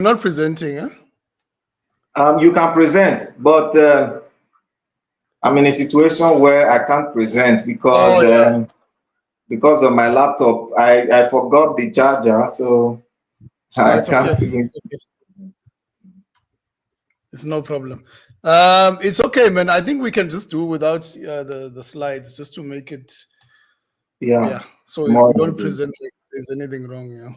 Not presenting, huh? You can present, but I'm in a situation where I can't present because of my laptop. I forgot the charger, so I It's can't okay. even. It's okay. It's no problem. It's okay, man. I think we can just do without the slides, just to make it. Yeah. So if More you don't easy. present, like there's anything wrong, yeah.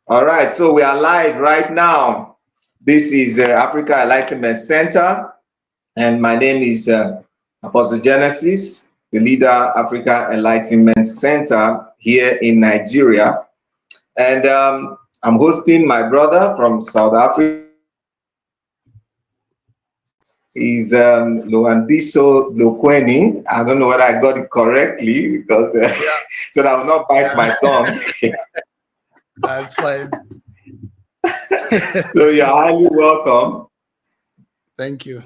All right, so we are live right now. This is Africa Enlightenment Center, and my name is Apostle Genesis, the leader, Africa Enlightenment Center here in Nigeria. And I'm hosting my brother from South Africa. He's Lwandiso Dlokweni. I don't know whether I got it correctly because so that I will not bite my tongue. That's fine. So you're highly welcome. Thank you.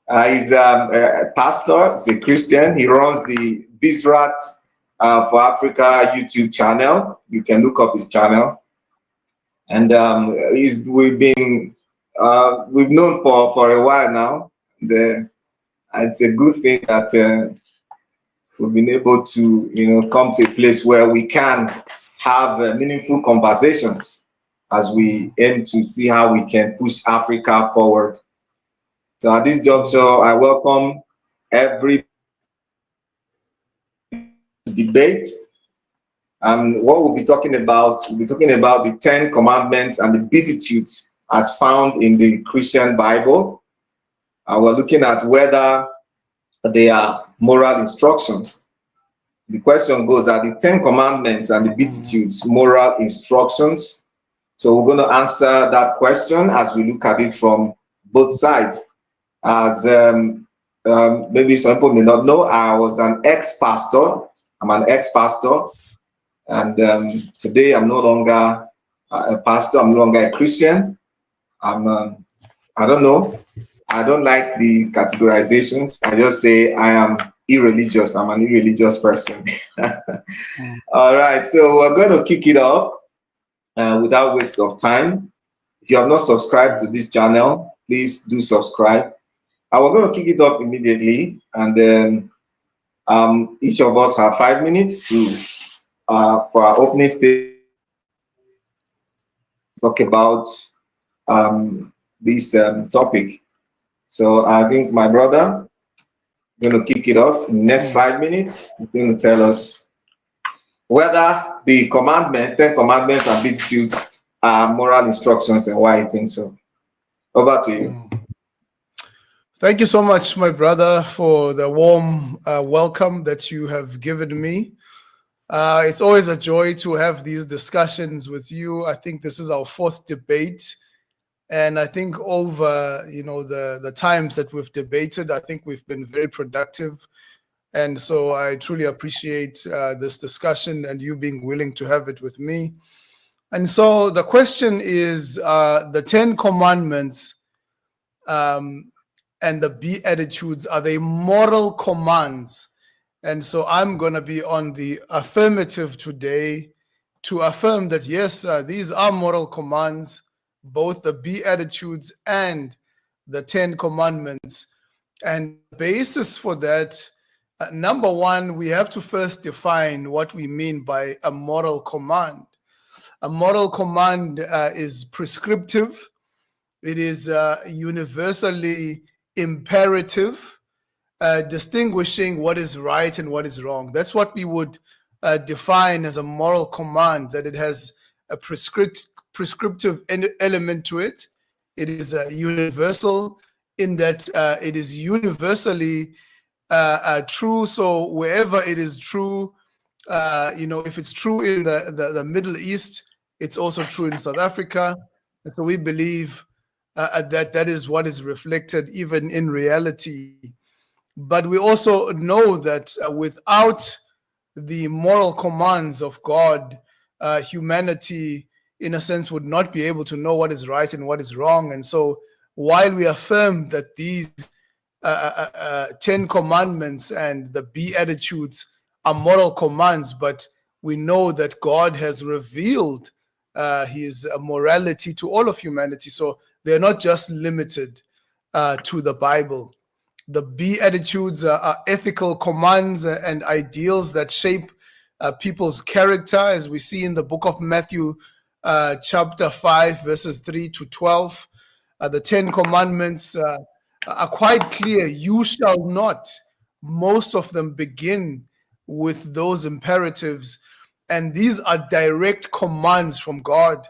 He's a pastor, he's a Christian. He runs the Bizrat for Africa YouTube channel. You can look up his channel. And we've known for a while now. It's a good thing that we've been able to come to a place where we can have meaningful conversations as we aim to see how we can push Africa forward. So at this juncture, I welcome every debate. And what we'll be talking about the 10 Commandments and the Beatitudes as found in the Christian Bible. We're looking at whether they are moral instructions. The question goes, are the 10 Commandments and the Beatitudes moral instructions? So we're going to answer that question as we look at it from both sides. As maybe some people may not know, I was an ex-pastor. I'm an ex-pastor. And today I'm no longer a pastor. I'm no longer a Christian. I don't know. I don't like the categorizations. I just say I am irreligious. I'm an irreligious person. All right. So we're going to kick it off without waste of time. If you have not subscribed to this channel, please do subscribe. And we're going to kick it off immediately. And then each of us have 5 minutes for our opening statement. Talk about this topic. So I think my brother is going to kick it off in the next 5 minutes. He's going to tell us whether the 10 commandments and Beatitudes are moral instructions and why he thinks so. Over to you. Thank you so much, my brother, for the warm welcome that you have given me. It's always a joy to have these discussions with you. I think this is our 4th debate. And I think over, the times that we've debated, I think we've been very productive. And so I truly appreciate this discussion and you being willing to have it with me. And so the question is, the 10 Commandments and the Beatitudes, are they moral commands? And so I'm going to be on the affirmative today to affirm that, yes, these are moral commands, both the Beatitudes and the 10 Commandments. And the basis for that, number one, we have to first define what we mean by a moral command. A moral command is prescriptive. It is universally imperative, distinguishing what is right and what is wrong. That's what we would define as a moral command, that it has a prescriptive element to it. It is universal in that it is universally true. So wherever it is true, if it's true in the Middle East, it's also true in South Africa. And so we believe that is what is reflected even in reality. But we also know that without the moral commands of God, humanity, in a sense, would not be able to know what is right and what is wrong. And so while we affirm that these 10 commandments and the Beatitudes are moral commands, but we know that God has revealed his morality to all of humanity. So they're not just limited to the Bible. The Beatitudes are ethical commands and ideals that shape people's character, as we see in the book of Matthew, chapter 5, verses 3 to 12. The Ten Commandments are quite clear. You shall not. Most of them begin with those imperatives, and these are direct commands from God.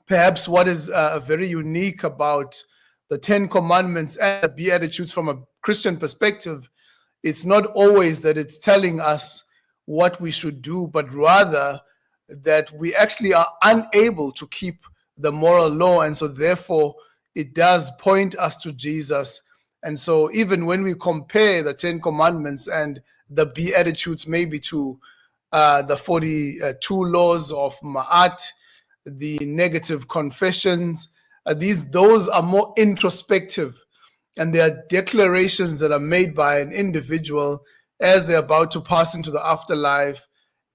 Perhaps what is very unique about the Ten Commandments and the Beatitudes from a Christian perspective, it's not always that it's telling us what we should do, but rather that we actually are unable to keep the moral law, and so therefore it does point us to Jesus. And so even when we compare the Ten Commandments and the Beatitudes maybe to the 42 laws of Ma'at, the negative confessions, those are more introspective, and they are declarations that are made by an individual as they're about to pass into the afterlife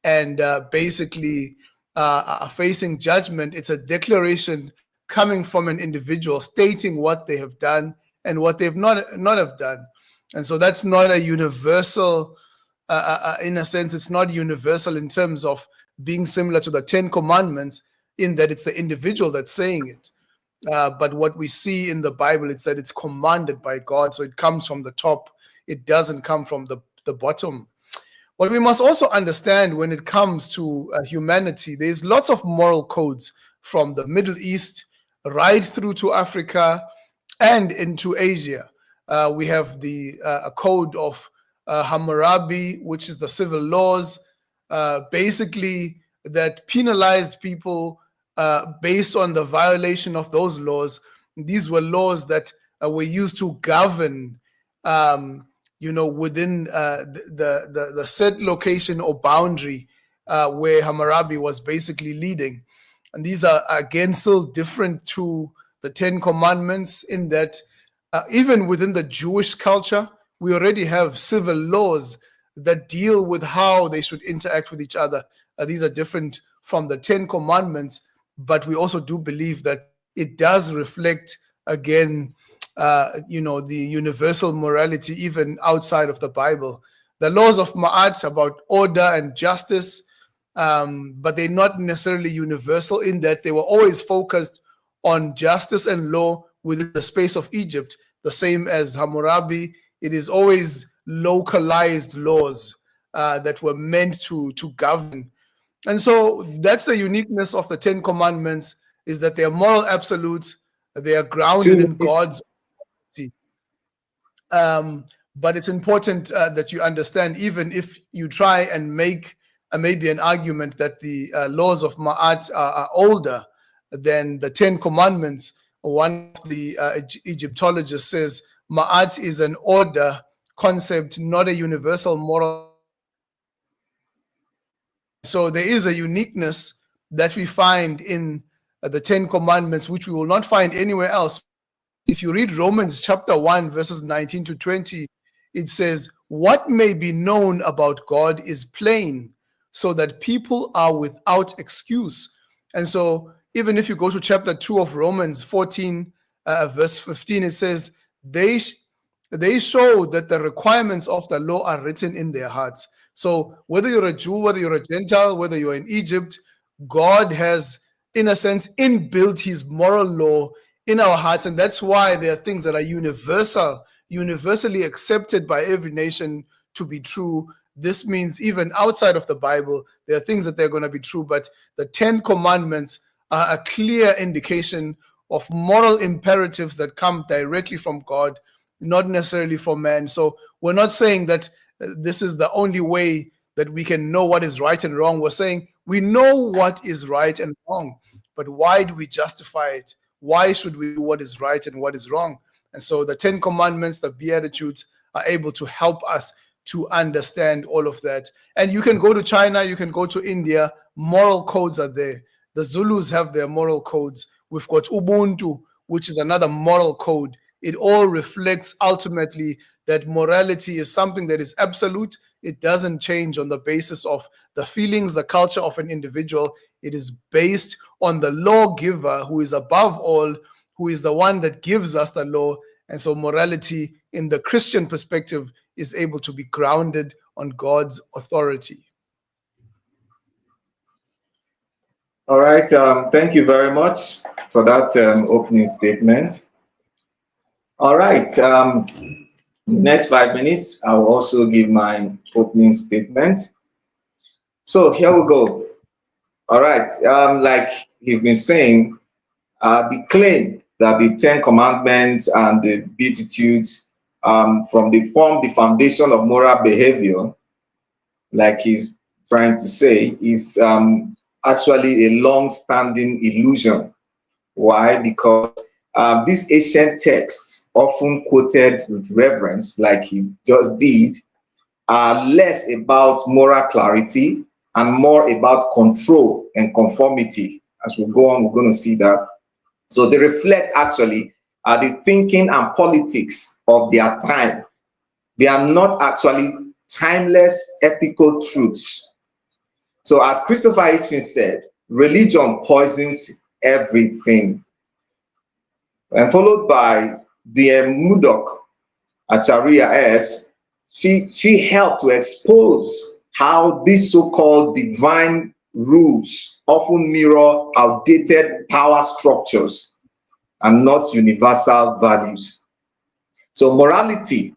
and basically are facing judgment. It's a declaration coming from an individual stating what they have done and what they've not have done. And so that's not a universal, in a sense, it's not universal in terms of being similar to the Ten Commandments, in that it's the individual that's saying it. But what we see in the Bible, it's that it's commanded by God. So it comes from the top. It doesn't come from the bottom. What we must also understand when it comes to humanity, there's lots of moral codes from the Middle East right through to Africa and into Asia. We have the code of Hammurabi, which is the civil laws, basically that penalized people based on the violation of those laws. These were laws that were used to govern, within the set location or boundary where Hammurabi was basically leading. And these are again still different to the Ten Commandments in that even within the Jewish culture, we already have civil laws that deal with how they should interact with each other. These are different from the Ten Commandments, but we also do believe that it does reflect, again, the universal morality even outside of the Bible. The laws of Ma'at about order and justice, but they're not necessarily universal in that they were always focused on justice and law within the space of Egypt, the same as Hammurabi. It is always localized laws that were meant to govern. And so that's the uniqueness of the Ten Commandments, is that they are moral absolutes. They are grounded in God's authority. But it's important that you understand, even if you try and make maybe an argument that the laws of Ma'at are older than the Ten Commandments, one of the Egyptologists says Ma'at is an order concept, not a universal moral. So there is a uniqueness that we find in the Ten Commandments, which we will not find anywhere else. If you read Romans chapter 1, verses 19 to 20, it says, what may be known about God is plain, so that people are without excuse. And so even if you go to chapter 2 of Romans 14, verse 15, it says, they show that the requirements of the law are written in their hearts. So whether you're a Jew, whether you're a Gentile, whether you're in Egypt, God has, in a sense, inbuilt his moral law in our hearts. And that's why there are things that are universally accepted by every nation to be true. This means even outside of the Bible, there are things that they're going to be true. But the Ten Commandments are a clear indication of moral imperatives that come directly from God, not necessarily from man. So we're not saying that this is the only way that we can know what is right and wrong. We're saying we know what is right and wrong, but why do we justify it? Why should we do what is right and what is wrong? And so the Ten Commandments, the Beatitudes, are able to help us to understand all of that. And you can go to China, you can go to India, moral codes are there. The Zulus have their moral codes. We've got Ubuntu, which is another moral code. It all reflects ultimately that morality is something that is absolute. It doesn't change on the basis of the feelings, the culture of an individual. It is based on the lawgiver who is above all, who is the one that gives us the law. And so morality in the Christian perspective is able to be grounded on God's authority. All right. Thank you very much for that opening statement. All right. Next 5 minutes, I will also give my opening statement. So here we go. All right. Like he's been saying, the claim that the 10 Commandments and the Beatitudes form the foundation of moral behavior, like he's trying to say, is actually a long-standing illusion. Why? Because these ancient texts, often quoted with reverence, like he just did, are less about moral clarity and more about control and conformity. As we go on, we're going to see that. So they reflect actually the thinking and politics of their time. They are not actually timeless ethical truths. So as Christopher Hitchens said, religion poisons everything. And followed by the Murdoch Acharya S. She helped to expose how these so-called divine rules often mirror outdated power structures and not universal values. So morality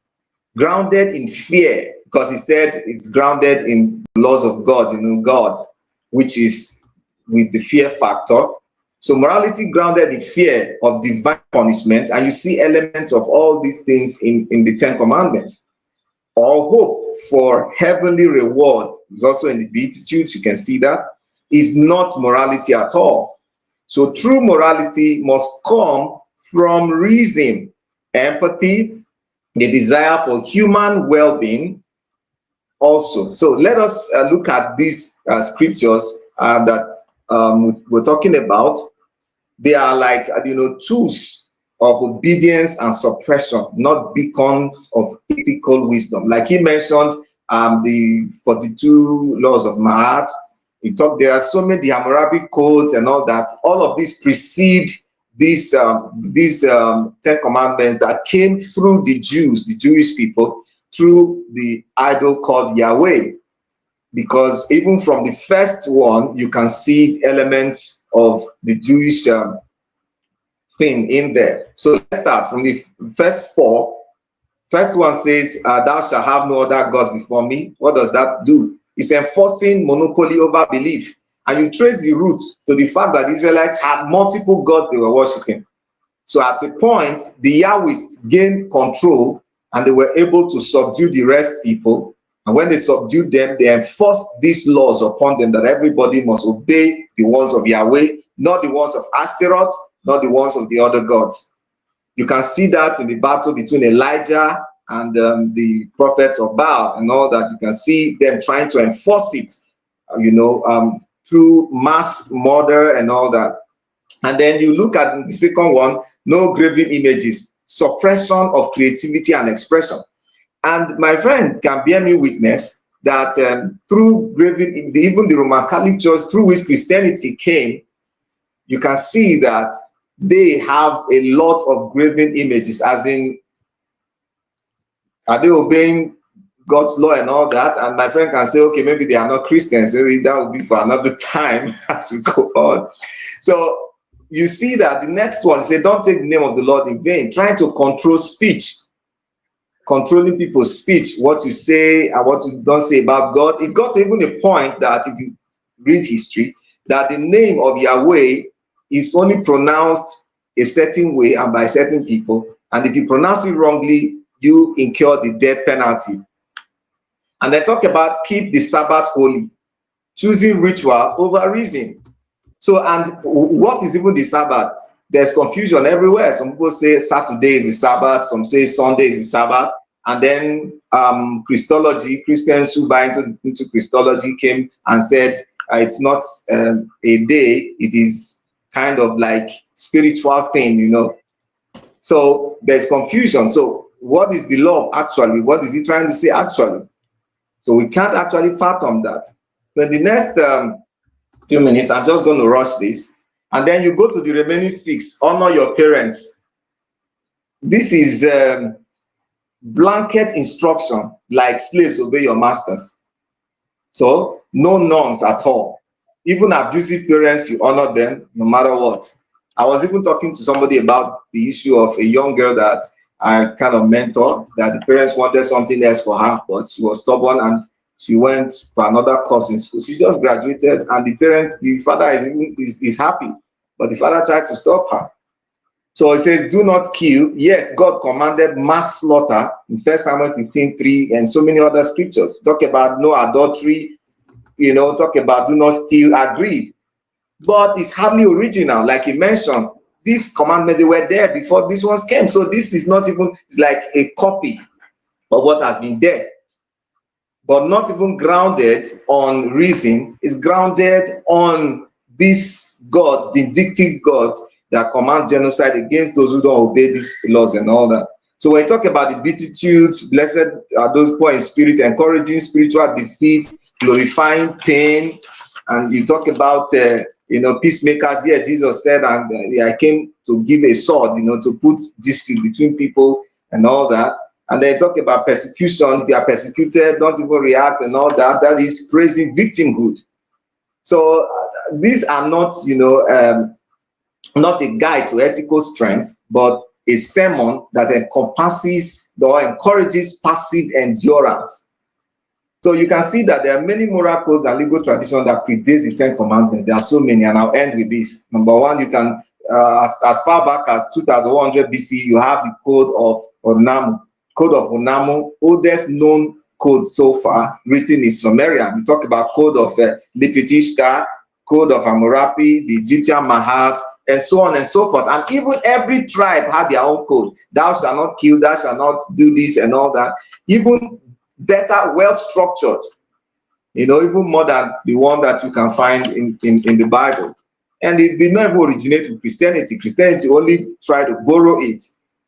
grounded in fear, because he said it's grounded in the laws of God, God, which is with the fear factor. So morality grounded in fear of divine punishment, and you see elements of all these things in the 10 Commandments. Or hope for heavenly reward is also in the Beatitudes. You can see that is not morality at all. So true morality must come from reason, empathy, the desire for human well-being also. So let us look at these scriptures that we're talking about. They are like, tools of obedience and suppression, not beacons of ethical wisdom. Like he mentioned, the 42 laws of Ma'at. He talked, there are so many Hammurabi codes and all that. All of these precede these 10 commandments that came through the Jews, the Jewish people, through the idol called Yahweh. Because even from the first one, you can see elements of the Jewish thing in there. So let's start from the first four. First one says, thou shalt have no other gods before me. What does that do? It's enforcing monopoly over belief. And you trace the root to the fact that the Israelites had multiple gods they were worshiping. So at a point, the Yahwists gained control and they were able to subdue the rest people. And when they subdued them, they enforced these laws upon them that everybody must obey the ones of Yahweh, not the ones of Ashtaroth, not the ones of the other gods. You can see that in the battle between Elijah and the prophets of Baal and all that. You can see them trying to enforce it, through mass murder and all that. And then you look at the second one, no graven images, suppression of creativity and expression. And my friend can bear me witness that through graven, even the Roman Catholic Church, through which Christianity came, you can see that they have a lot of graven images, as in, are they obeying God's law and all that? And my friend can say, okay, maybe they are not Christians. Maybe that will be for another time as we go on. So you see that the next one say, don't take the name of the Lord in vain, trying to control speech, controlling people's speech, what you say and what you don't say about God. It got to even a point that if you read history, that the name of Yahweh is only pronounced a certain way and by certain people. And if you pronounce it wrongly, you incur the death penalty. And they talk about keep the Sabbath holy, choosing ritual over reason. So, and what is even the Sabbath? There's confusion everywhere. Some people say Saturday is the Sabbath, some say Sunday is the Sabbath. And then Christology, Christians who buy into Christology came and said it's not a day, it is kind of like spiritual thing, So there's confusion. So what is the law actually? What is he trying to say actually? So we can't actually fathom that. So in the next Few minutes. I'm just going to rush this. And then you go to the remaining 6. Honor your parents. This is blanket instruction, like slaves obey your masters. So no nonce at all. Even abusive parents, you honor them no matter what. I was even talking to somebody about the issue of a young girl that I kind of mentor, that the parents wanted something else for her, but she was stubborn and she went for another course in school. She just graduated, and the father is happy, but the father tried to stop her. So it says, do not kill, yet God commanded mass slaughter in 1 Samuel 15:3 and so many other scriptures. Talk about no adultery, talk about do not steal, agreed. But it's hardly original. Like he mentioned, these commandments, they were there before these ones came. So this is not even, it's like a copy of what has been there. But not even grounded on reason, it's grounded on this God, vindictive God, that commands genocide against those who don't obey these laws and all that. So when you talk about the Beatitudes, blessed are those poor in spirit, encouraging spiritual defeat, glorifying pain, and you talk about peacemakers. Yeah, Jesus said, and I came to give a sword, to put dispute between people and all that. And then talk about persecution. If you are persecuted, don't even react and all that. That is praising victimhood. So these are not, not a guide to ethical strength, but a sermon that encompasses or encourages passive endurance. So you can see that there are many moral codes and legal traditions that predates the 10 commandments. There are so many, and I'll end with this. Number one, you can, as far back as 2100 BC, you have the Code of Onamu. Code of Onamu, oldest known code so far, written in Sumerian. We talk about Code of Lipitishka, Code of Hammurabi, the Egyptian Mahat, and so on and so forth. And even every tribe had their own code. Thou shalt not kill, thou shalt not do this and all that. Even better, well-structured, even more than the one that you can find in the Bible. And it did not even originate with Christianity. Christianity only tried to borrow it.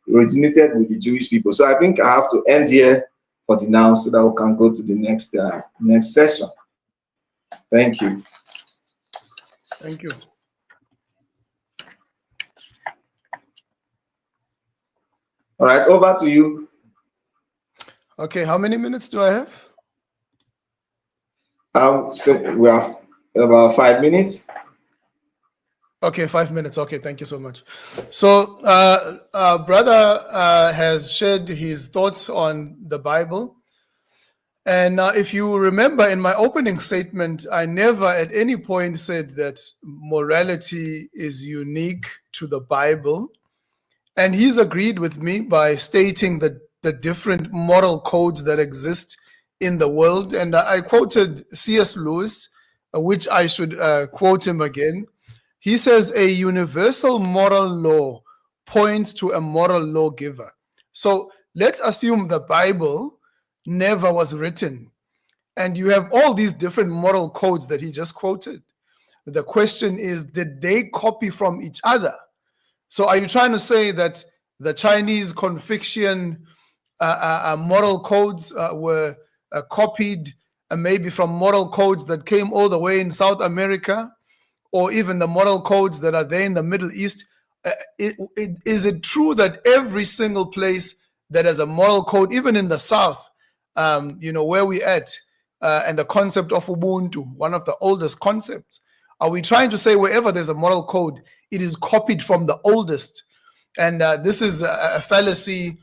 It originated with the Jewish people. So I think I have to end here for the now so that we can go to the next session. Thank you. Thank you. All right, over to you. Okay, how many minutes do I have? So we have about 5 minutes. Okay, 5 minutes. Okay, thank you so much. So, brother has shared his thoughts on the Bible. And if you remember in my opening statement, I never at any point said that morality is unique to the Bible. And he's agreed with me by stating that the different moral codes that exist in the world. And I quoted C.S. Lewis, which I should quote him again. He says, a universal moral law points to a moral lawgiver. So let's assume the Bible never was written, and you have all these different moral codes that he just quoted. The question is, did they copy from each other? So are you trying to say that the Chinese Confucian moral codes were copied maybe from moral codes that came all the way in South America, or even the moral codes that are there in the Middle East? Is it true that every single place that has a moral code, even in the South, where we at, and the concept of Ubuntu, one of the oldest concepts, are we trying to say wherever there's a moral code, it is copied from the oldest? And this is a fallacy,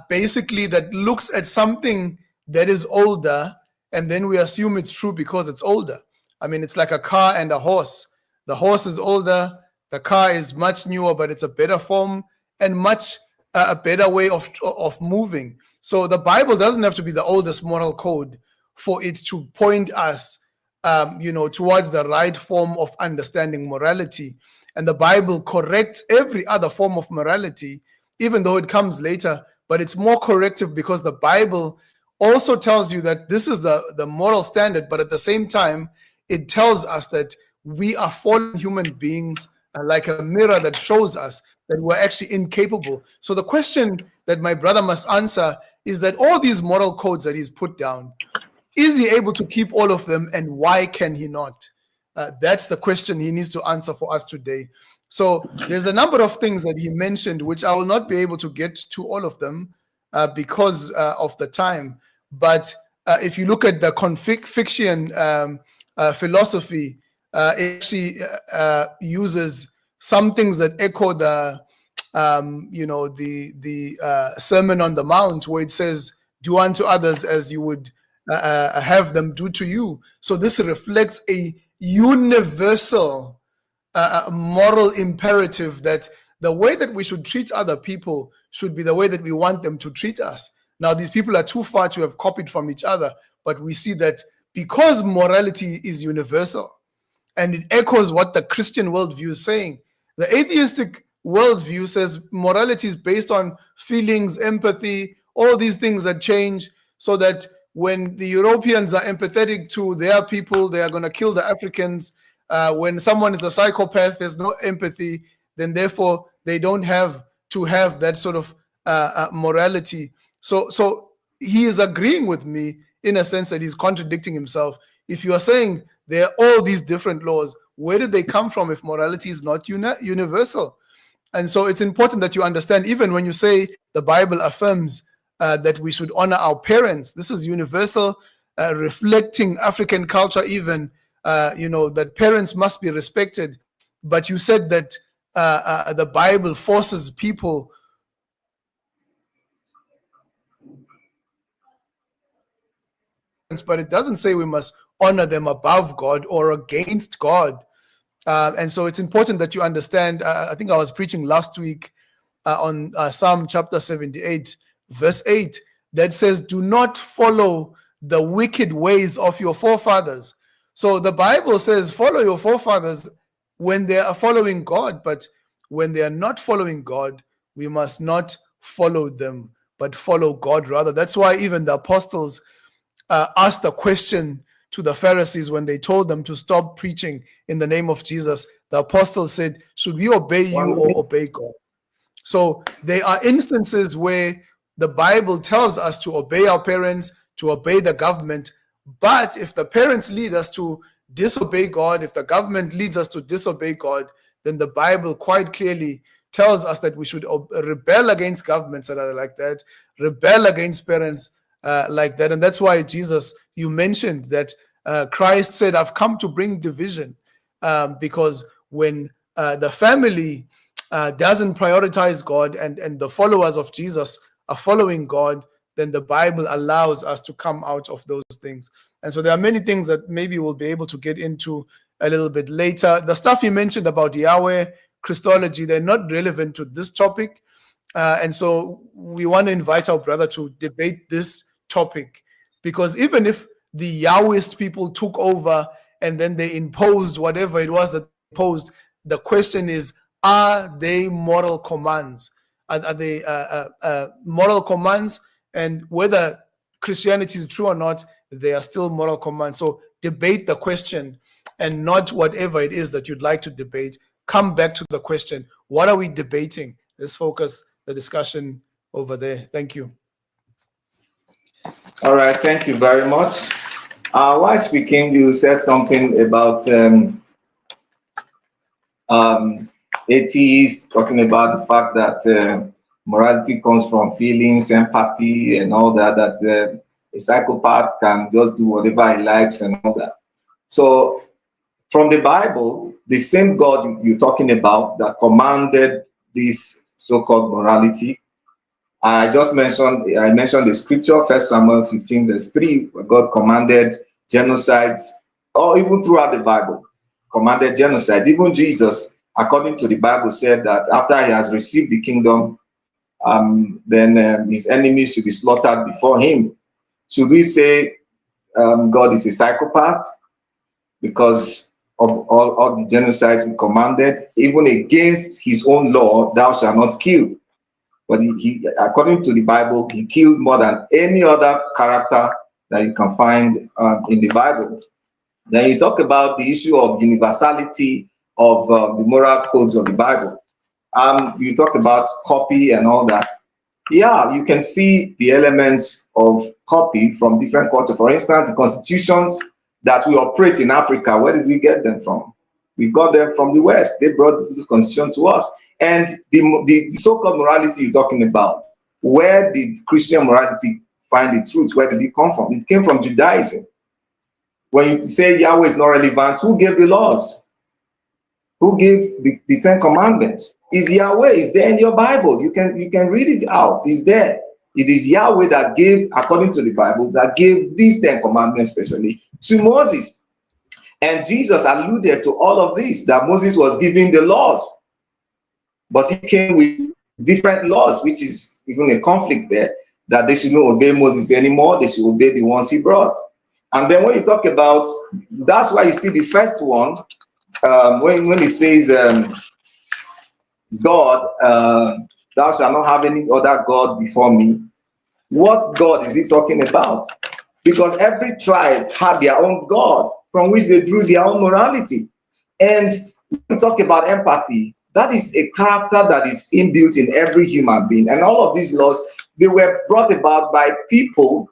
basically, that looks at something that is older, and then we assume it's true because it's older. I mean, it's like a car and a horse. The horse is older, the car is much newer, but it's a better form and much a better way of moving. So the Bible doesn't have to be the oldest moral code for it to point us, towards the right form of understanding morality. And the Bible corrects every other form of morality, even though it comes later, but it's more corrective because the Bible also tells you that this is the moral standard, but at the same time, it tells us that we are fallen human beings, like a mirror that shows us that we're actually incapable. So the question that my brother must answer is that all these moral codes that he's put down, is he able to keep all of them, and why can he not? That's the question he needs to answer for us today. So there's a number of things that he mentioned, which I will not be able to get to all of them because of the time. But if you look at the fiction philosophy, it actually uses some things that echo the Sermon on the Mount, where it says, "Do unto others as you would have them do to you." So this reflects a universal moral imperative that the way that we should treat other people should be the way that we want them to treat us. Now, these people are too far to have copied from each other, but we see that because morality is universal and it echoes what the Christian worldview is saying, the atheistic worldview says morality is based on feelings, empathy, all these things that change, so that when the Europeans are empathetic to their people, they are going to kill the Africans. When someone is a psychopath, there's no empathy, then therefore they don't have to have that sort of morality. So he is agreeing with me in a sense that he's contradicting himself. If you are saying there are all these different laws, where did they come from if morality is not universal? And so it's important that you understand, even when you say the Bible affirms that we should honor our parents, this is universal, reflecting African culture even, that parents must be respected. But you said that the Bible forces people, but it doesn't say we must honor them above God or against God. And so it's important that you understand. I think I was preaching last week on Psalm chapter 78, verse 8, that says, "Do not follow the wicked ways of your forefathers." So the Bible says, follow your forefathers when they are following God, but when they are not following God, we must not follow them, but follow God rather. That's why even the apostles asked the question to the Pharisees when they told them to stop preaching in the name of Jesus. The apostles said, should we obey you or obey God? So there are instances where the Bible tells us to obey our parents, to obey the government. But if the parents lead us to disobey God, if the government leads us to disobey God, then the Bible quite clearly tells us that we should rebel against governments that are like that, rebel against parents like that. And that's why Jesus, you mentioned that Christ said, I've come to bring division, because when the family doesn't prioritize God and the followers of Jesus are following God, then the Bible allows us to come out of those things. And so there are many things that maybe we'll be able to get into a little bit later. The stuff you mentioned about Yahweh, Christology, they're not relevant to this topic. And so we want to invite our brother to debate this topic, because even if the Yahwist people took over and then they imposed whatever it was that they imposed, the question is, are they moral commands? Are they moral commands? And whether Christianity is true or not, they are still moral commands. So debate the question and not whatever it is that you'd like to debate. Come back to the question. What are we debating? Let's focus the discussion over there. Thank you. All right, thank you very much. While speaking, you said something about atheists, talking about the fact that morality comes from feelings, empathy, and all that, that a psychopath can just do whatever he likes and all that. So from the Bible, the same God you're talking about that commanded this so-called morality, I mentioned the scripture, 1 Samuel 15, verse 3, where God commanded genocides, or even throughout the Bible, commanded genocide. Even Jesus, according to the Bible, said that after he has received the kingdom, then his enemies should be slaughtered before him. Should we say God is a psychopath because of all the genocides he commanded, even against his own law, thou shalt not kill? But he, according to the Bible, he killed more than any other character that you can find in the Bible. Then you talk about the issue of universality of the moral codes of the Bible. You talked about copy and all that. Yeah, you can see the elements of copy from different cultures. For instance, the constitutions that we operate in Africa, where did we get them from? We got them from the West. They brought this constitution to us. And the so-called morality you're talking about, where did Christian morality find the truth? Where did it come from? It came from Judaism. When you say Yahweh is not relevant, who gave the laws? Who gave the Ten Commandments? It's Yahweh. It's there in your Bible. You can read it out. It's there. It is Yahweh that gave, according to the Bible, that gave these 10 commandments especially to Moses. And Jesus alluded to all of this, that Moses was giving the laws. But he came with different laws, which is even a conflict there, that they should not obey Moses anymore. They should obey the ones he brought. And then when you talk about, that's why you see the first one, when it says, God, thou shalt not have any other God before me. What God is he talking about? Because every tribe had their own God from which they drew their own morality. And when we talk about empathy, that is a character that is inbuilt in every human being. And all of these laws, they were brought about by people,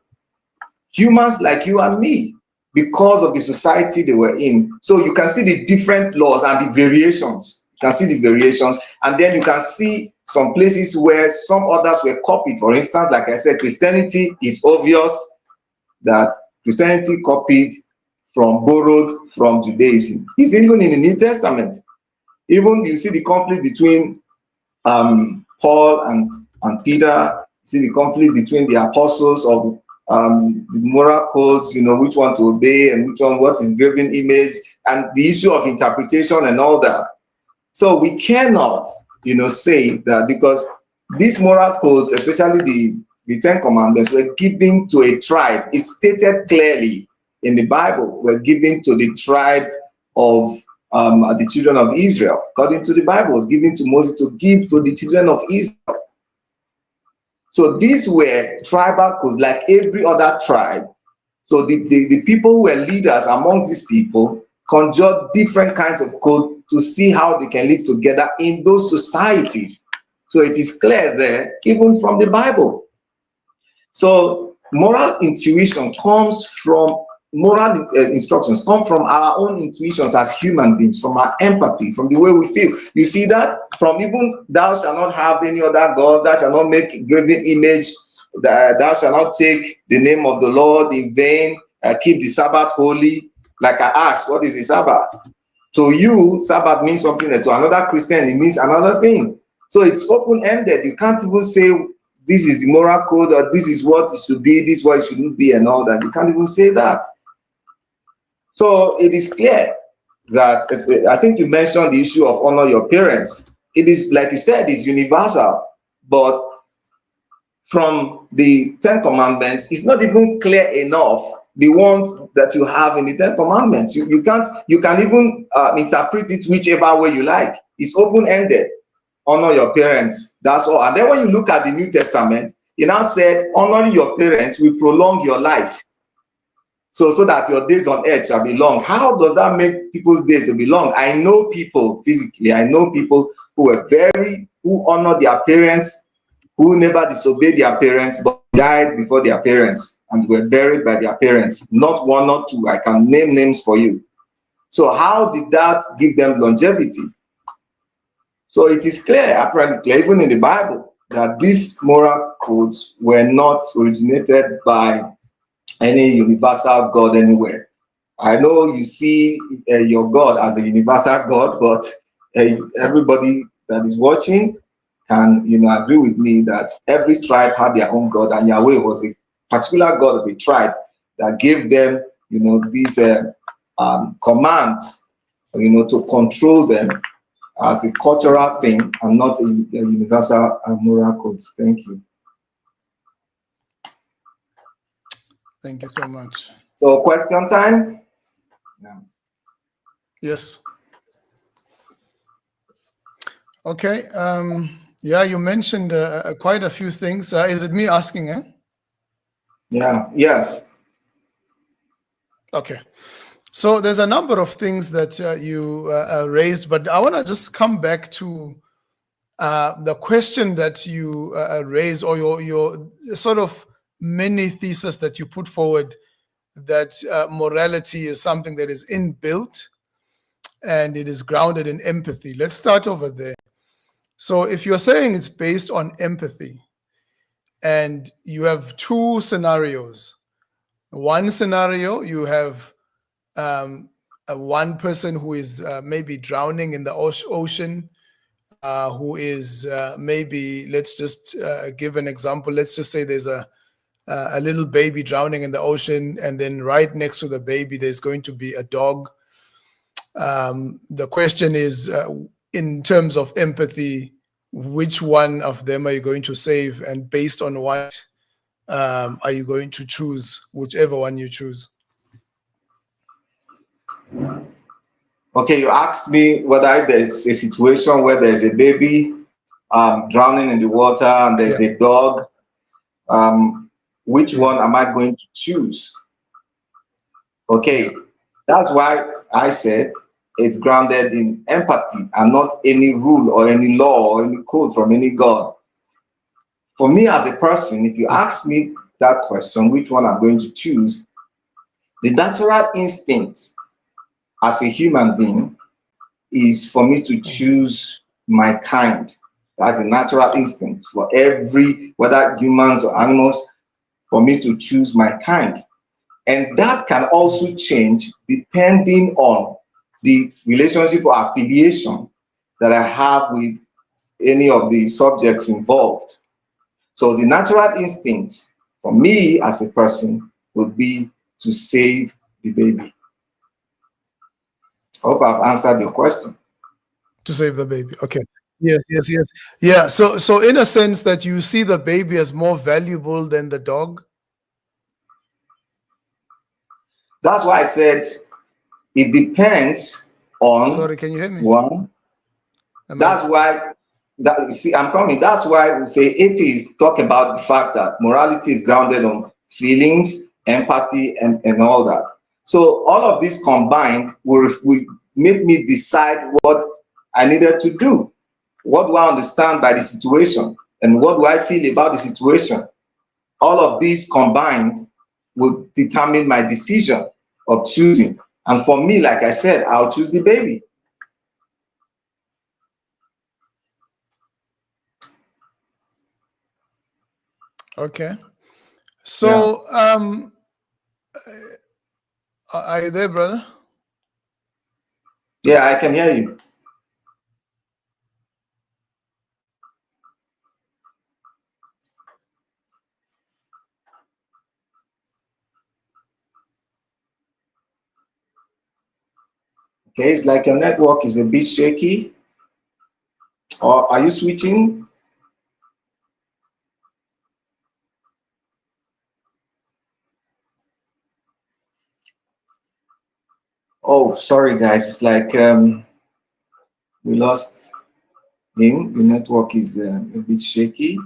humans like you and me, because of the society they were in. So you can see the different laws and the variations. You can see the variations, and then you can see some places where some others were copied. For instance, like I said, Christianity is obvious that Christianity copied borrowed from Judaism. It's even in the New Testament. Even you see the conflict between Paul and Peter. You see the conflict between the apostles of the moral codes, which one to obey and which one, what is graven image, and the issue of interpretation and all that. So we cannot, say that because these moral codes, especially the Ten Commandments, were given to a tribe. It's stated clearly in the Bible, were given to the tribe of the children of Israel. According to the Bible, it was given to Moses to give to the children of Israel. So these were tribal codes like every other tribe. So the people who were leaders amongst these people conjured different kinds of code to see how they can live together in those societies. So it is clear there, even from the Bible. So moral intuition comes from, moral instructions come from our own intuitions as human beings, from our empathy, from the way we feel. You see that from even thou shalt not have any other God, thou shalt not make graven image, thou shalt not take the name of the Lord in vain, keep the Sabbath holy. Like I asked, what is the Sabbath? To you, Sabbath means something, to another Christian, it means another thing. So it's open-ended. You can't even say this is the moral code, or this is what it should be, this is what it shouldn't be, and all that. You can't even say that. So it is clear that, I think you mentioned the issue of honor your parents. It is, like you said, is universal, but from the Ten Commandments, it's not even clear enough, the ones that you have in the Ten Commandments. You can even interpret it whichever way you like. It's open-ended. Honor your parents, that's all. And then when you look at the New Testament, it now said, honoring your parents will prolong your life. So that your days on earth shall be long. How does that make people's days be long? I know people physically, I know people who honor their parents, who never disobeyed their parents, but died before their parents and were buried by their parents. Not one, not two. I can name names for you. So how did that give them longevity? So it is clear, apparently, even in the Bible, that these moral codes were not originated by any universal God anywhere. I know you see your God as a universal God, but everybody that is watching can agree with me that every tribe had their own God, and Yahweh was a particular God of a tribe that gave them these commands to control them as a cultural thing and not a universal moral code. Thank you. Thank you so much. So question time? Yeah. Yes. Okay. Yeah, you mentioned quite a few things. Is it me asking? Yeah. Yes. Okay. So there's a number of things that you raised, but I want to just come back to the question that you raised, or your sort of mini thesis that you put forward that morality is something that is inbuilt and it is grounded in empathy. Let's start over there. So if you're saying it's based on empathy, and you have two scenarios. One scenario, you have one person who is maybe drowning in the ocean, who is maybe, let's just give an example. Let's just say there's a little baby drowning in the ocean, and then right next to the baby, there's going to be a dog. The question is, in terms of empathy, which one of them are you going to save, and based on what are you going to choose, whichever one you choose? Okay, you asked me whether there's a situation where there's a baby drowning in the water and there's a dog. Which one am I going to choose? Okay, that's why I said it's grounded in empathy and not any rule or any law or any code from any God. For me as a person, if you ask me that question, which one I'm going to choose, the natural instinct as a human being is for me to choose my kind. That's a natural instinct for every, whether humans or animals, for me to choose my kind. And that can also change depending on the relationship or affiliation that I have with any of the subjects involved. So the natural instincts for me as a person would be to save the baby. I hope I've answered your question. To save the baby. Okay. Yes. Yeah. So in a sense that you see the baby as more valuable than the dog. That's why I said it depends on. Sorry, can you hear me? One. That's why I'm coming. That's why we say atheists talk about the fact that morality is grounded on feelings, empathy, and all that. So all of this combined will make me decide what I needed to do. What do I understand by the situation? And what do I feel about the situation? All of these combined will determine my decision of choosing. And for me, like I said, I'll choose the baby. Okay. So, are you there, brother? Yeah, I can hear you. Okay, it's like your network is a bit shaky. Or are you switching? Oh, sorry guys, it's like we lost him. The network is a bit shaky.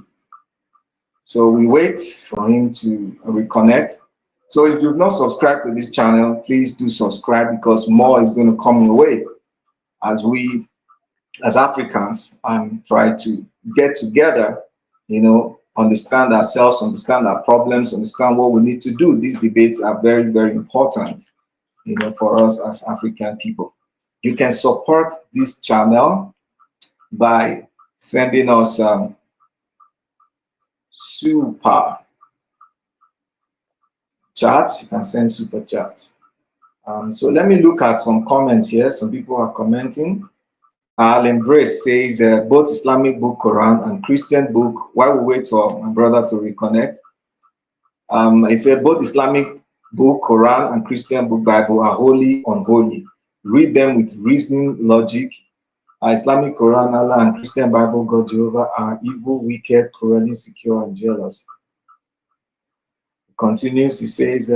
So we wait for him to reconnect. So if you've not subscribed to this channel, please do subscribe, because more is going to come your way as we, as Africans, try to get together, understand ourselves, understand our problems, understand what we need to do. These debates are very, very important, for us as African people. You can support this channel by sending us super chats. You can send super chats. So let me look at some comments here. Some people are commenting. Al Embrace says both Islamic book Quran and Christian book. While we wait for my brother to reconnect, he said both Islamic book Quran and Christian book Bible are holy, unholy. Read them with reasoning, logic. Islamic Quran, Allah, and Christian Bible, God Jehovah, are evil, wicked, cruel, insecure, and jealous. Continues, he says,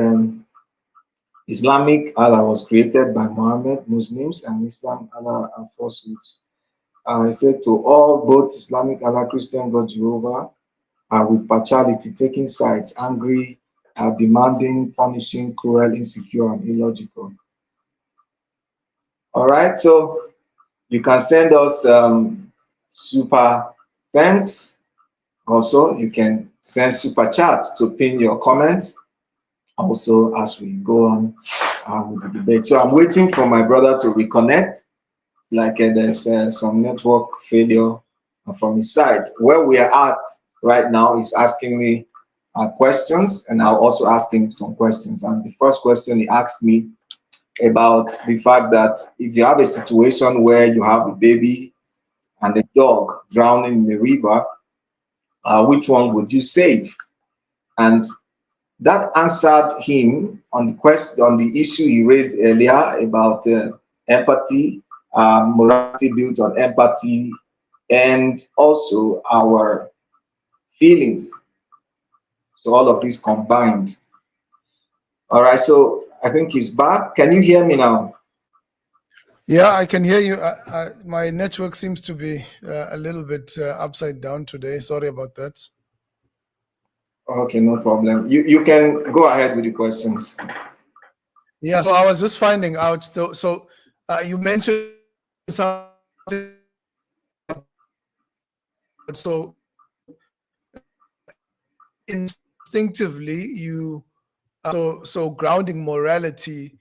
Islamic Allah was created by Muhammad, Muslims, and Islam Allah are falsehoods. He said to all, both Islamic Allah, Christian God Jehovah, are with partiality, taking sides, angry, demanding, punishing, cruel, insecure, and illogical. All right, so you can send us super thanks. Also, you can send super chats to pin your comments also as we go on with the debate. So I'm waiting for my brother to reconnect. Like there's some network failure from his side. Where we are at right now is asking me questions, and I'll also ask him some questions. And the first question he asked me about the fact that if you have a situation where you have a baby and a dog drowning in the river, which one would you save? And that answered him on the question, on the issue he raised earlier about empathy, morality built on empathy, and also our feelings. So all of this combined. All right, so I think he's back. Can you hear me now? Yeah, I can hear you. My network seems to be a little bit upside down today. Sorry about that. Okay, no problem. You can go ahead with the questions. Yeah, so I was just finding out. So you mentioned something. So instinctively, so grounding morality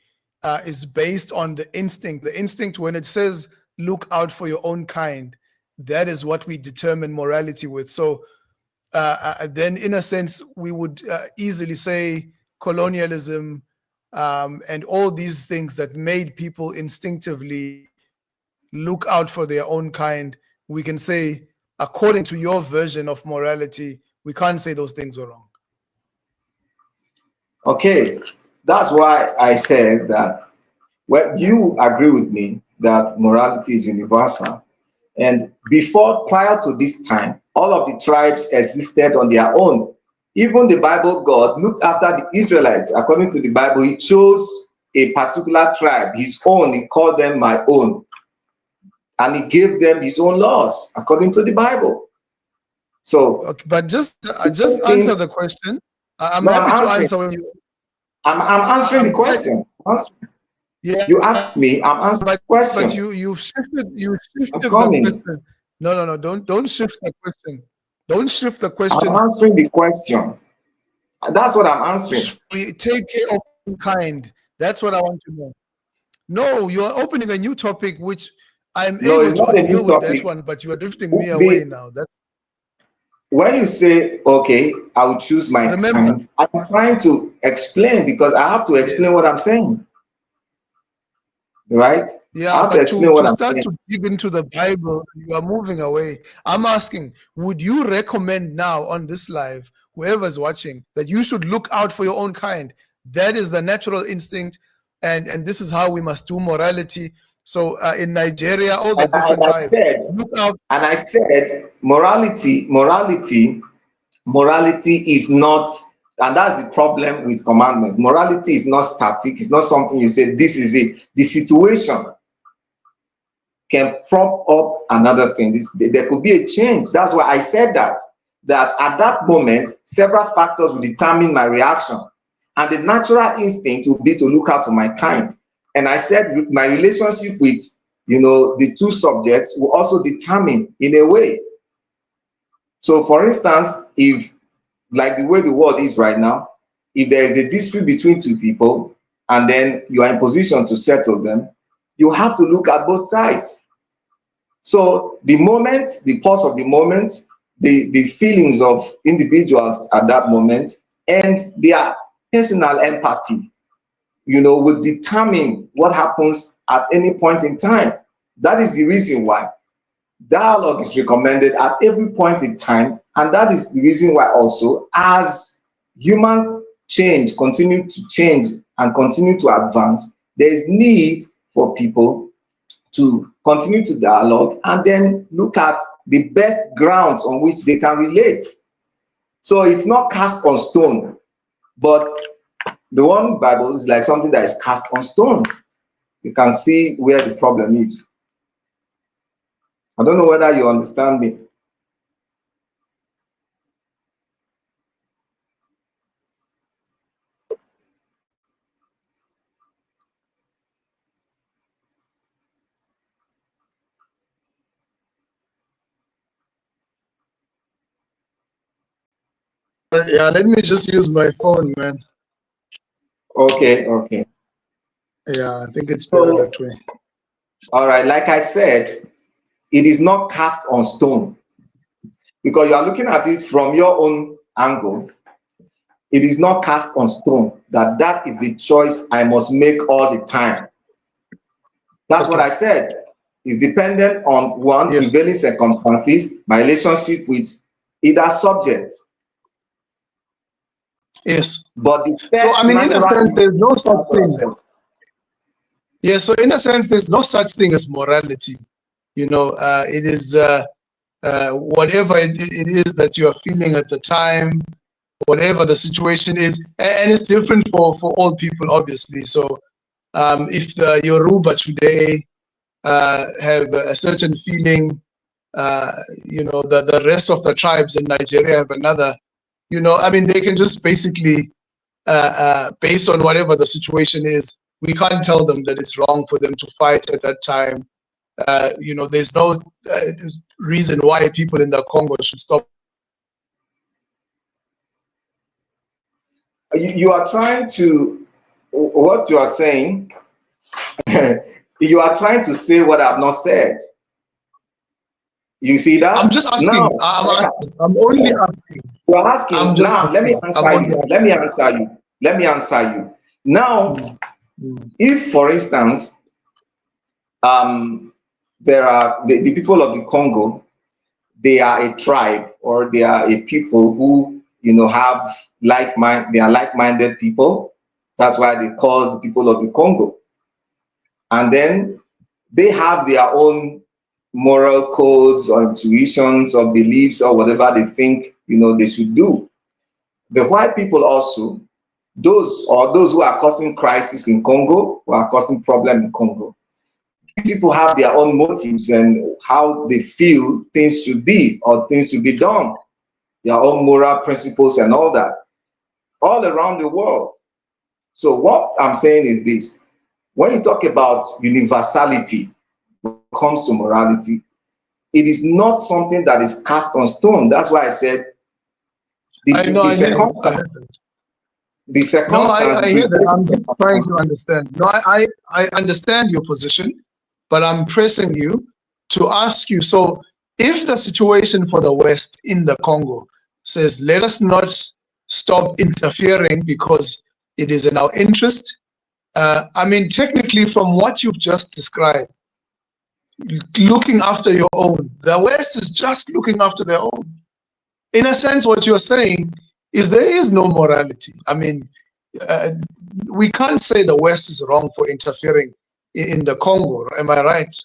is based on the instinct. The instinct, when it says "look out for your own kind," that is what we determine morality with. So then, in a sense, we would easily say colonialism and all these things that made people instinctively look out for their own kind. We can say, according to your version of morality, we can't say those things were wrong. Okay, that's why I said that. Well, do you agree with me that morality is universal? And prior to this time, all of the tribes existed on their own. Even the Bible God looked after the Israelites. According to the Bible, he chose a particular tribe, his own. He called them my own. And he gave them his own laws, according to the Bible. So, Okay, but just same answer thing. the question. I'm No, happy I'm to answering. answer when you. I'm answering the I'm quite, question. yeah, You asked me, I'm answering but the question. you I'm shifted the coming. question. No, don't shift the question. Don't shift the I'm question. answering the question. That's what I'm answering. We take care of mankind. That's what I want to know. No, you are opening a new topic, which I'm No, able it's to not a new deal with that topic. one, but you are drifting me away now. That's When you say, okay, I will choose my remember. kind, I'm trying to explain because I have to Yeah. explain what I'm saying, right? I Yeah, have to but explain what to I'm start saying. to dig into the Bible, you are moving away. I'm asking, would you recommend now on this live, whoever's watching, that you should look out for your own kind? That is the natural instinct, and this is how we must do morality. So in Nigeria, all the And different I tribes said, look out. morality is not, and that's the problem with commandments. Morality is not static. It's not something you say, this is it. The situation can prop up another thing. There could be a change. That's why I said that at that moment, several factors will determine my reaction. And the natural instinct would be to look out for my kind. And I said my relationship with, the two subjects will also determine in a way. So for instance, if, like the way the world is right now, if there is a dispute between two people and then you are in position to settle them, you have to look at both sides. So the moment, the pulse of the moment, the feelings of individuals at that moment, and their personal empathy, will determine what happens at any point in time. That is the reason why dialogue is recommended at every point in time, and that is the reason why also, as humans continue to change and continue to advance, there is need for people to continue to dialogue and then look at the best grounds on which they can relate. So it's not cast on stone, but the one Bible is like something that is cast on stone. You can see where the problem is. I don't know whether you understand me. Yeah, let me just use my phone, man. Okay, okay. Yeah, I think it's better that way. All right, like I said, it is not cast on stone because you are looking at it from your own angle. It is not cast on stone that is the choice I must make all the time. That's what I said. It's dependent on one, prevailing circumstances, my relationship with either subject. Yes. But the So, I mean, in a sense, there's no such thing. Yeah, so in a sense, there's no such thing as morality. You know, it is whatever it is that you are feeling at the time, whatever the situation is, and it's different for all people, obviously. So if the Yoruba today have a certain feeling, you know, the rest of the tribes in Nigeria have another, you know, I mean, they can just basically, based on whatever the situation is, we can't tell them that it's wrong for them to fight at that time. You know, there's no reason why people in the Congo should stop. You are trying to, what you are saying, you are trying to say what I've not said. You see that? I'm just asking. Now, I'm asking. I'm only asking. You are asking. I'm just now, asking. let me answer you. Let me answer you. Let me answer you. Now, if, for instance, there are the people of the Congo, they are a tribe or they are a people who, you know, have they are like-minded people. That's why they call the people of the Congo. And then they have their own moral codes or intuitions or beliefs or whatever they think, you know, they should do. The white people also, those who are causing crisis in Congo, who are causing problem in Congo, these people have their own motives and how they feel things should be or things should be done, their own moral principles and all that, all around the world. So what I'm saying is this: when you talk about universality when it comes to morality, it is not something that is cast on stone. That's why I said the circumstance. No, I hear that. I'm just trying to understand. No, I understand your position, but I'm pressing you to ask you. So, if the situation for the West in the Congo says, let us not stop interfering because it is in our interest, I mean, technically, from what you've just described, looking after your own, the West is just looking after their own. In a sense, what you're saying is there is no morality. I mean, we can't say the West is wrong for interfering in the Congo. Am I right?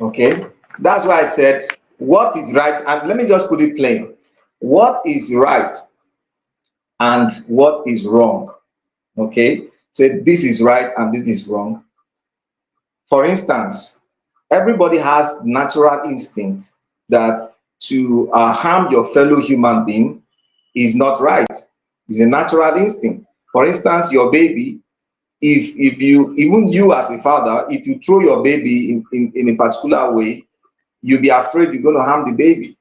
Okay, that's why I said what is right, and let me just put it plain: what is right and what is wrong. Okay, say this is right and this is wrong. For instance, everybody has natural instinct that to harm your fellow human being is not right. It's a natural instinct. For instance, your baby, if you, even you as a father, if you throw your baby in a particular way, you'll be afraid you're going to harm the baby.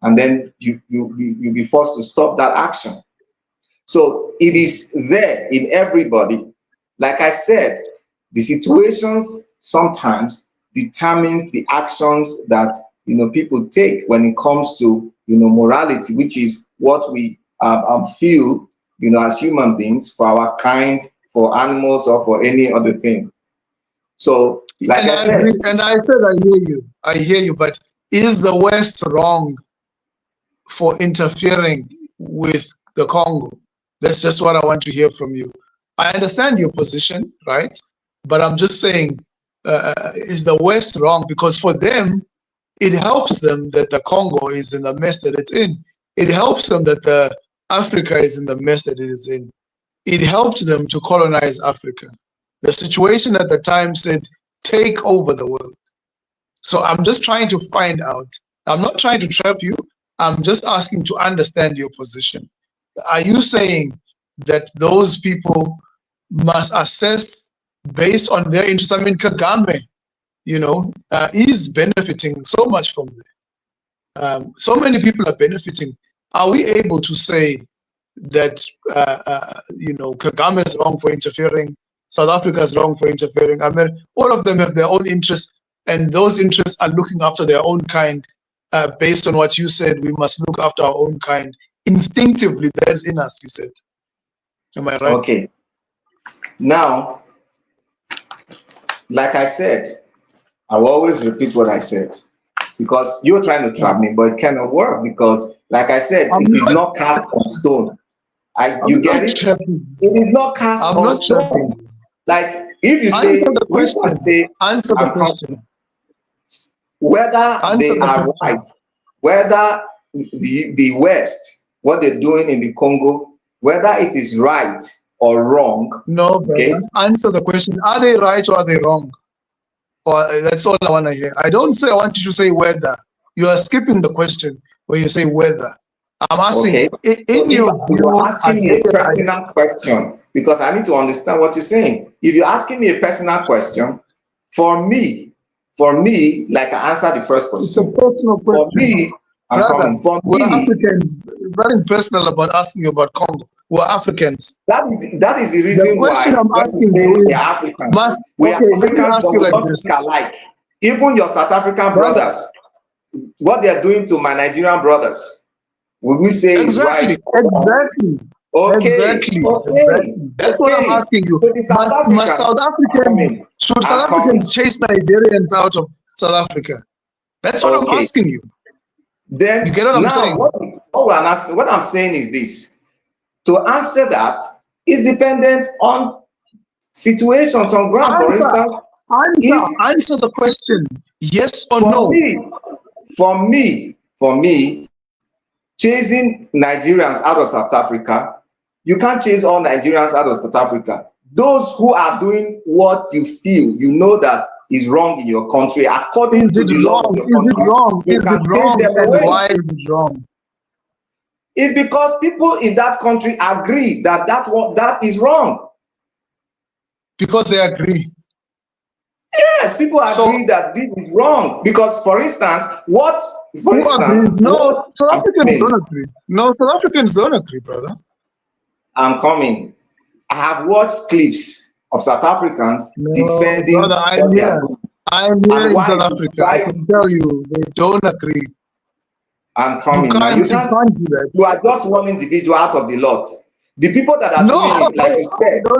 And then you'll be forced to stop that action. So it is there in everybody. Like I said, the situations sometimes determines the actions that, you know, people take when it comes to, you know, morality, which is what we feel, you know, as human beings, for our kind, for animals, or for any other thing. So, like I said, I hear you, but is the West wrong for interfering with the Congo? That's just what I want to hear from you. I understand your position, right? But I'm just saying, is the West wrong? Because for them, it helps them that the Congo is in the mess that it's in. It helps them that the Africa is in the mess that it is in. It helped them to colonize Africa. The situation at the time said, take over the world. So I'm just trying to find out. I'm not trying to trap you. I'm just asking to understand your position. Are you saying that those people must assess based on their interests? I mean, Kagame, you know, he's benefiting so much from this. So many people are benefiting. Are we able to say that Kagame is wrong for interfering, South Africa is wrong for interfering. I mean, all of them have their own interests, and those interests are looking after their own kind. Based on what you said, we must look after our own kind instinctively. That's in us, you said. Am I right? Okay. Now, like I said, I will always repeat what I said, because you're trying to trap me, but it cannot work, because, like I said, it is not cast on stone. You get it? It is not cast on stone. Like, if you say, answer the question. Answer the question. Whether they are right, whether the West, what they're doing in the Congo, whether it is right or wrong. No, brother. Okay? Answer the question. Are they right or are they wrong? Or that's all I want to hear. I don't say I want you to say whether. You are skipping the question where you say whether. I'm asking. Okay. You're asking me a personal question, because I need to understand what you're saying. If you're asking me a personal question, for me, like I answered the first question. It's a personal question. For me, we're Africans. Nothing personal about asking you about Congo. We're Africans. That is the reason the question why I'm asking you we are Africans. We are Africans, but we don't think alike. Even your South African brothers, what they are doing to my Nigerian brothers, would we say exactly, is right? Exactly. Okay. Exactly. Okay. Exactly. That's what I'm asking you. Must South Africans, should South Africans chase Nigerians out of South Africa? That's what I'm asking you. Then you get what I'm saying? What I'm saying is this. To answer that is dependent on situations on ground. For instance, answer the question. Yes or no? For me, chasing Nigerians out of South Africa, you can't chase all Nigerians out of South Africa. Those who are doing what you feel, you know that is wrong in your country, according to the law of your country. Is it wrong? And why is it wrong? It's because people in that country agree that is wrong. Because they agree. Yes, people agree that this is wrong. Because, for instance, South Africans don't agree. No, South Africans don't agree, brother. I'm coming. I have watched clips of South Africans defending. Brother, I'm here in South Africa. I can tell you, they don't agree. I'm coming. You can't do that. You are just one individual out of the lot. The people that are doing it, like you said. No.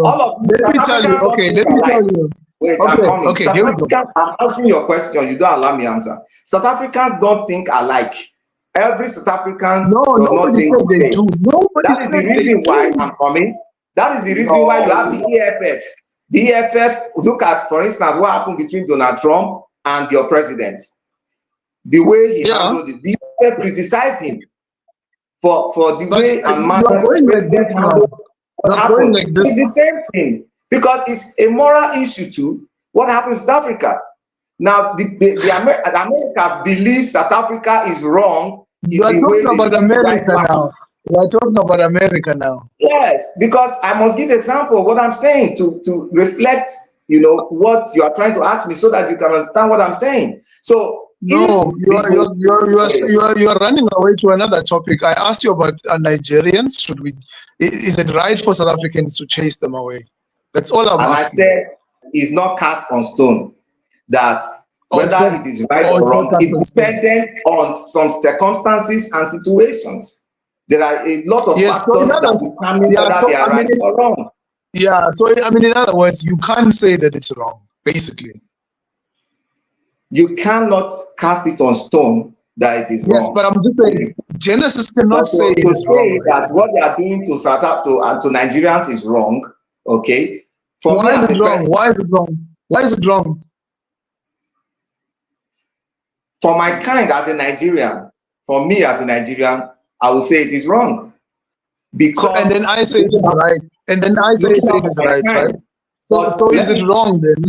All of them. Let me tell you. Okay, let me tell you. Wait, I'm coming. Okay, here we go. I'm answering your question. You don't allow me answer. South Africans don't think alike. Every South African does not think the same. That is the reason why I'm coming. That is the reason why you have the EFF. The EFF, look at, for instance, what happened between Donald Trump and your president. The way he handled it. The EFF criticized him for the way and manner the president handled what happened. Like this. It's the same thing, because it's a moral issue too. What happens in South Africa? Now, America believes South Africa is wrong. You are talking about America now. We are talking about America now. Yes, because I must give example of what I'm saying to reflect, what you are trying to ask me, so that you can understand what I'm saying. So no, you are running away to another topic. I asked you about Nigerians. Is it right for South Africans to chase them away? That's all I'm asking. And I said it's not cast on stone that whether it is right or wrong, it's dependent on some circumstances and situations. There are a lot of factors that determine whether they are right or wrong. Yeah, so in other words, you can't say that it's wrong, basically. You cannot cast it on stone that it is wrong. Yes, but I'm just saying, Genesis cannot say it is wrong. That what they are doing to South Africa and to Nigerians is wrong. Okay. Why is it wrong? Why is it wrong? Why is it wrong? For my kind as a Nigerian, for me as a Nigerian, I will say it is wrong. Because and then I say it is right. And then I say it is right, right? So is it wrong then?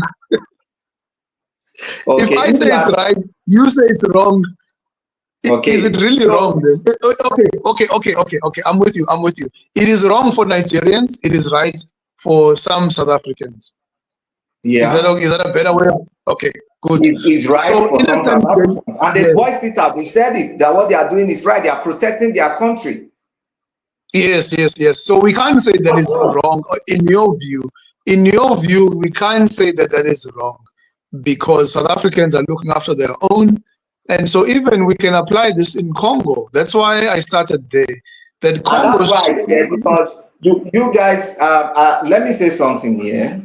Okay, if I say it's right, you say it's wrong. Okay. Is it really wrong then? Okay. I'm with you. It is wrong for Nigerians. It is right for some South Africans. Yeah. Is that a better way? Okay, good. It's right for some South Africans. And they voiced it out. They said it, that what they are doing is right. They are protecting their country. Yes. So we can't say that is wrong in your view. In your view, we can't say that that is wrong because South Africans are looking after their own. And so even we can apply this in Congo. That's why I started there. That Congo. And that's why I said, because you guys, let me say something here.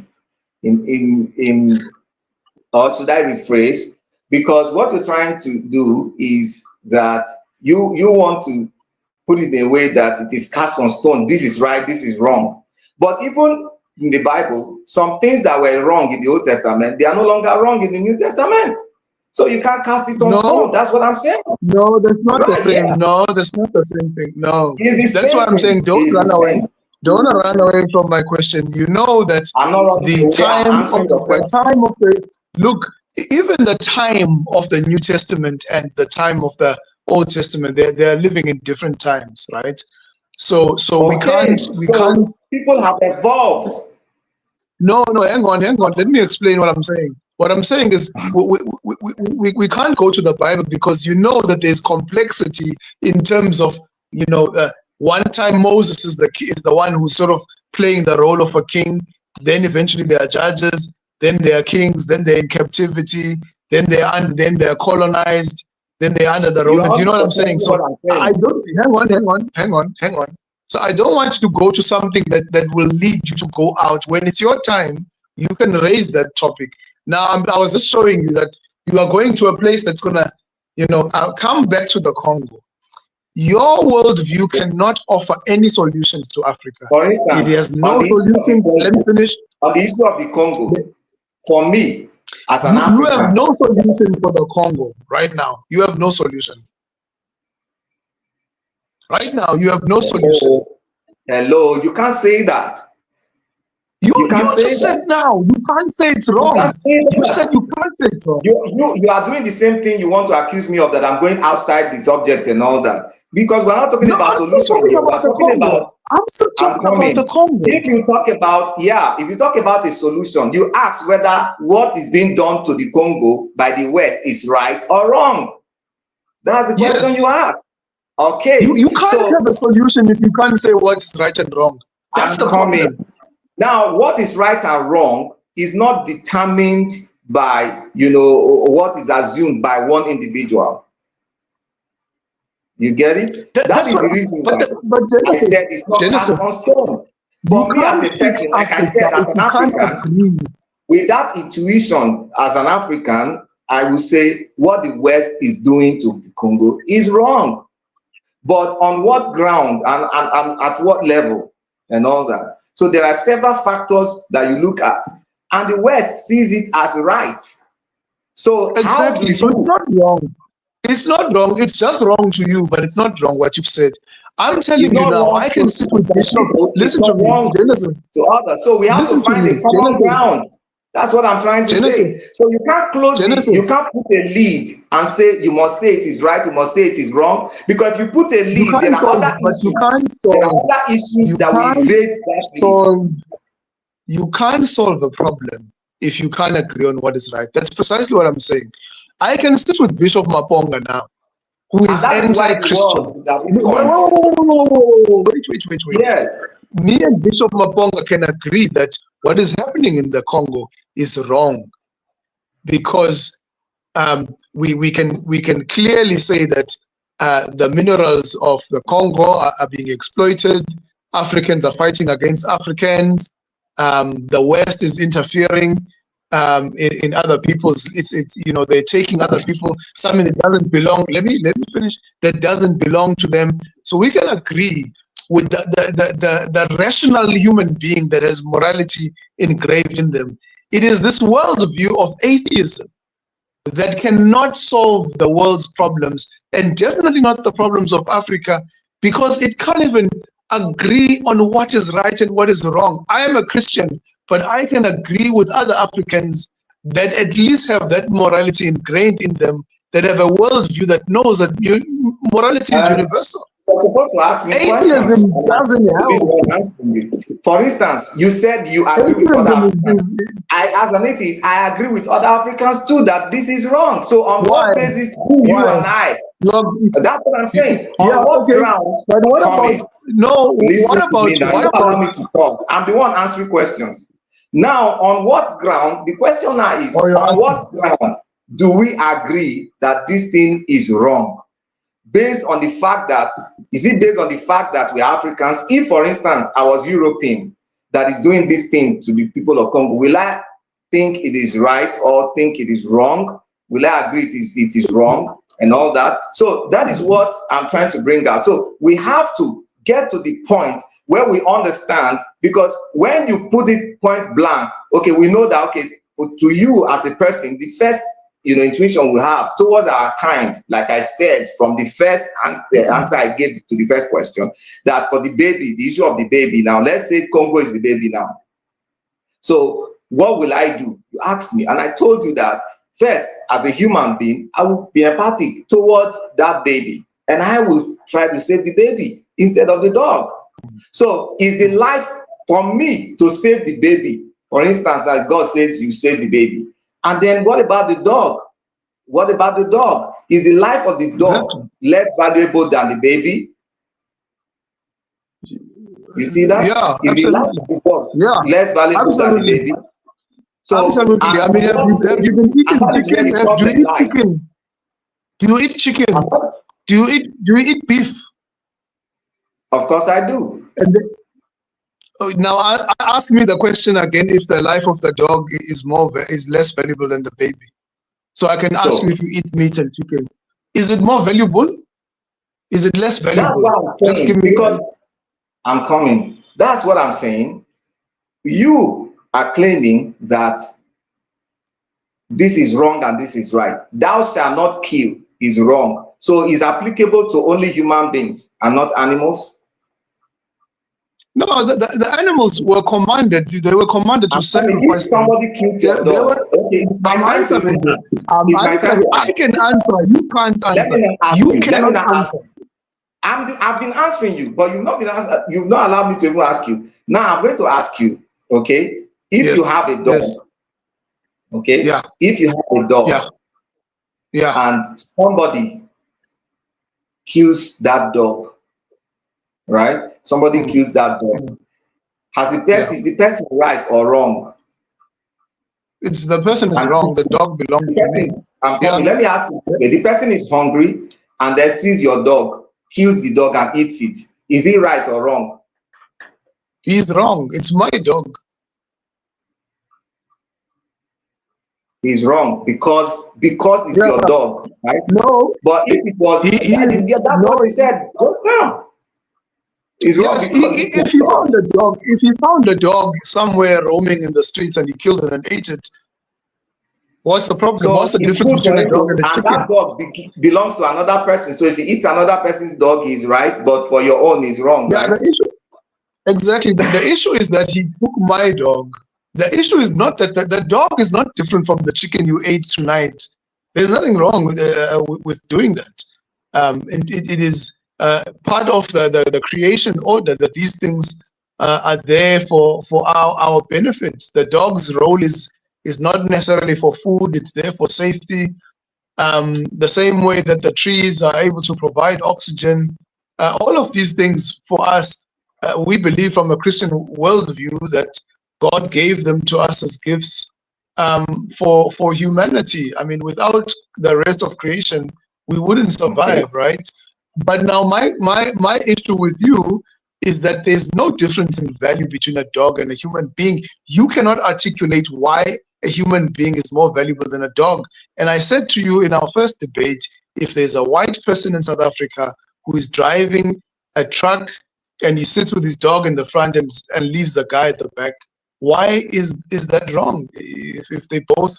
Or should I rephrase? Because what you're trying to do is that you want to put it in a way that it is cast on stone. This is right, this is wrong. But even in the Bible, some things that were wrong in the Old Testament, they are no longer wrong in the New Testament. So you can't cast it on stone. That's what I'm saying. No, that's not right, the same. yeah. No, that's not the same thing. No, That's why I'm saying don't run away. Don't run away from my question. You know that the time of the look, even the time of the New Testament and the time of the Old Testament, they're living in different times, right? So we can't. People have evolved. No, hang on. Let me explain what I'm saying. What I'm saying is we can't go to the Bible because you know that there's complexity in terms of, one time Moses is the one who's sort of playing the role of a king. Then eventually there are judges. Then there are kings. Then they're in captivity. Then they're colonized. Then they're under the Romans. You know what I'm saying? So I don't. Hang on. So I don't want you to go to something that will lead you to go out. When it's your time, you can raise that topic. Now, I was just showing you that you are going to a place that's going to, I'll come back to the Congo. Your worldview cannot offer any solutions to Africa. For instance, it has no solutions. Let me finish. On the issue of the Congo, for me, as an African, you have no solution for the Congo right now. You have no solution. Right now, you have no solution. Hello, you can't say that. You just said now. You can't say it's wrong. You said you can't say it's wrong. You are doing the same thing you want to accuse me of, that I'm going outside the subject and all that. Because we're not talking about solutions. I'm still talking about the Congo. If you talk about a solution, you ask whether what is being done to the Congo by the West is right or wrong. That's the question you ask. Okay. You can't have a solution if you can't say what's right and wrong. That's the problem. Now, what is right and wrong is not determined by, what is assumed by one individual. You get it? That is the reason why I said it's not cast on stone. For me as a person, like I said, as an African, with that intuition as an African, I will say what the West is doing to the Congo is wrong. But on what ground and at what level and all that? So there are several factors that you look at, and the West sees it as right. So exactly. So it's not wrong. It's not wrong. It's just wrong to you, but it's not wrong what you've said. I'm telling you now, I can sit with Bishop. Listen to me, Genesis. To others. So we have to find a common ground. That's what I'm trying to say. So you can't you can't put a lead and say you must say it is right, you must say it is wrong. Because if you put a lead, there are other issues that will evade that lead. You can't solve a problem if you can't agree on what is right. That's precisely what I'm saying. I can sit with Bishop Maponga now, who is anti-Christian. Wait. Yes. Me and Bishop Maponga can agree that what is happening in the Congo is wrong, because we can clearly say that the minerals of the Congo are being exploited. Africans are fighting against Africans. The West is interfering in other people's. It's they're taking other people something that doesn't belong. Let me finish. That doesn't belong to them. So we can agree with the rational human being that has morality engraved in them. It is this worldview of atheism that cannot solve the world's problems, and definitely not the problems of Africa, because it can't even agree on what is right and what is wrong. I am a Christian, but I can agree with other Africans that at least have that morality ingrained in them, that have a worldview that knows that morality is universal. You're supposed to ask me atheism questions. Doesn't help. For instance, you said you agree with other Africans. As an atheist, I agree with other Africans too that this is wrong. So on what basis do you and I? That's what I'm saying. On what ground? But what about no. Listen What to me now. You about? allow me to talk. I'm the one answering questions. Now, on what ground? The question now is, Oh, you're on asking. what ground do we agree that this thing is wrong? Based on the fact that, is it based on the fact that we're Africans? If, for instance, I was European that is doing this thing to the people of Congo, will I think it is right or think it is wrong? Will I agree it is wrong and all that? So that is what I'm trying to bring out. So we have to get to the point where we understand, because when you put it point blank, okay, we know that, okay, to you as a person, the first intuition we have towards our kind, like I said, from the first answer I gave to the first question, that for the baby, the issue of the baby, now let's say Congo is the baby now. So what will I do? You asked me, and I told you that first, as a human being, I will be empathic toward that baby, and I will try to save the baby instead of the dog. So is the life for me to save the baby, for instance, that God says you save the baby? And then what about the dog? What about the dog? Is the life of the dog less valuable than the baby? You see that? Yeah, Is the life absolutely. of the dog Yeah, less valuable than the absolutely. baby? So, Absolutely. I mean, have you been eating that is where chicken? the Do you problem eat lies. chicken? Do you eat chicken? Do you eat beef? Of course I do. And then, now ask me the question again: if the life of the dog is less valuable than the baby, so I can ask So you if you eat meat and chicken. Is it more valuable? Is it less that's valuable? what I'm Just give saying, me. because I'm coming. That's what I'm saying. You are claiming that this is wrong and this is right. Thou shalt not kill is wrong. So it's applicable to only human beings and not animals? No, the animals were commanded. They were commanded to If sacrifice them. somebody kills your They dog, were. okay, it's my I'm time to answering you. ask. I'm It's my time answering. to I ask. can answer. You can't Let answer. me not ask You you. Let me cannot not ask answer. you. I've been answering you, but you've not allowed me to even ask you. Now I'm going to ask you, okay? If you Yes. have a dog, Yes. okay? Yeah. If you have a Yeah. dog Yeah. and somebody kills that dog, right? Somebody Mm. kills that dog. Yeah. Is the person right or wrong? It's the person is And wrong. The dog belonged to me. I'm Yeah. coming. Let me ask you this way. The person is hungry and then sees your dog, kills the dog and eats it. Is he right or wrong? He's wrong. It's my dog. He's wrong because it's Yeah. your dog, right? No. But if it was, that's No. what you said just now. It's wrong Yes. because it's your If he dog. found a dog, if he found a dog somewhere roaming in the streets and he killed it and ate it, what's the problem? So What's the it's difference good for between a him dog to, and a and chicken? that dog belongs to another person. So if he eats another person's dog, he's right, but for your own, he's wrong, Yeah. right? The issue. Exactly. The issue is that he took my dog. The issue is not that the dog is not different from the chicken you ate tonight. There's nothing wrong with doing that. And it is part of the creation order that these things are there for our benefits. The dog's role is not necessarily for food. It's there for safety. The same way that the trees are able to provide oxygen. All of these things for us, we believe from a Christian worldview that God gave them to us as gifts for humanity. I mean, without the rest of creation, we wouldn't survive, right? But now my issue with you is that there's no difference in value between a dog and a human being. You cannot articulate why a human being is more valuable than a dog. And I said to you in our first debate, if there's a white person in South Africa who is driving a truck and he sits with his dog in the front and leaves the guy at the back, why is that wrong? If they both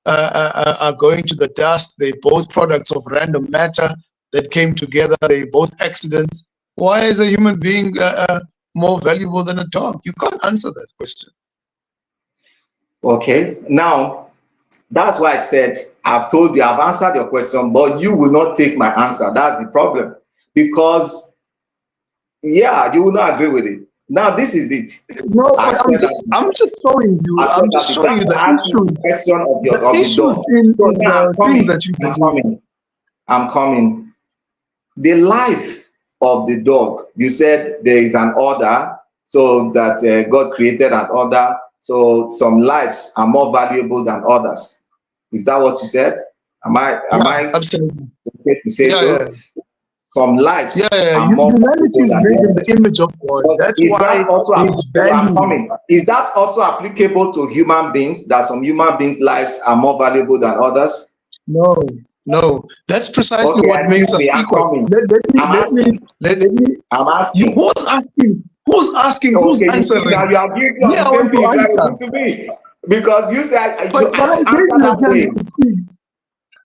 are going to the dust, they're both products of random matter that came together, they're both accidents. Why is a human being more valuable than a dog? You can't answer that question. Okay. Now, that's why I said, I've told you, I've answered your question, but you will not take my answer. That's the problem. Because, yeah, you will not agree with it. Now, this is it. No, but I'm just showing you. I'm just showing you the issues. Question of The the issues dog. in So now the things that you I'm coming. The life of the dog. You said there is an order, so that God created an order, so some lives are more valuable than others. Is that what you said? Am I absolutely okay to say so? yeah. Some lives are more Humanity valuable is than made in others. the image of God. That's Is why that also it's applicable? I'm value. coming. Is that also applicable to human beings, that some human beings' lives are more valuable than others? No. That's precisely Okay, what makes us I'm equal. coming. Let me. I'm asking. Who's asking? Who's asking? Who's Okay, you see answering? now you are guilty of Me, the I same want thing you to try to answer. do to me. Because you said I But I should gave answer you a that chance way. to speak.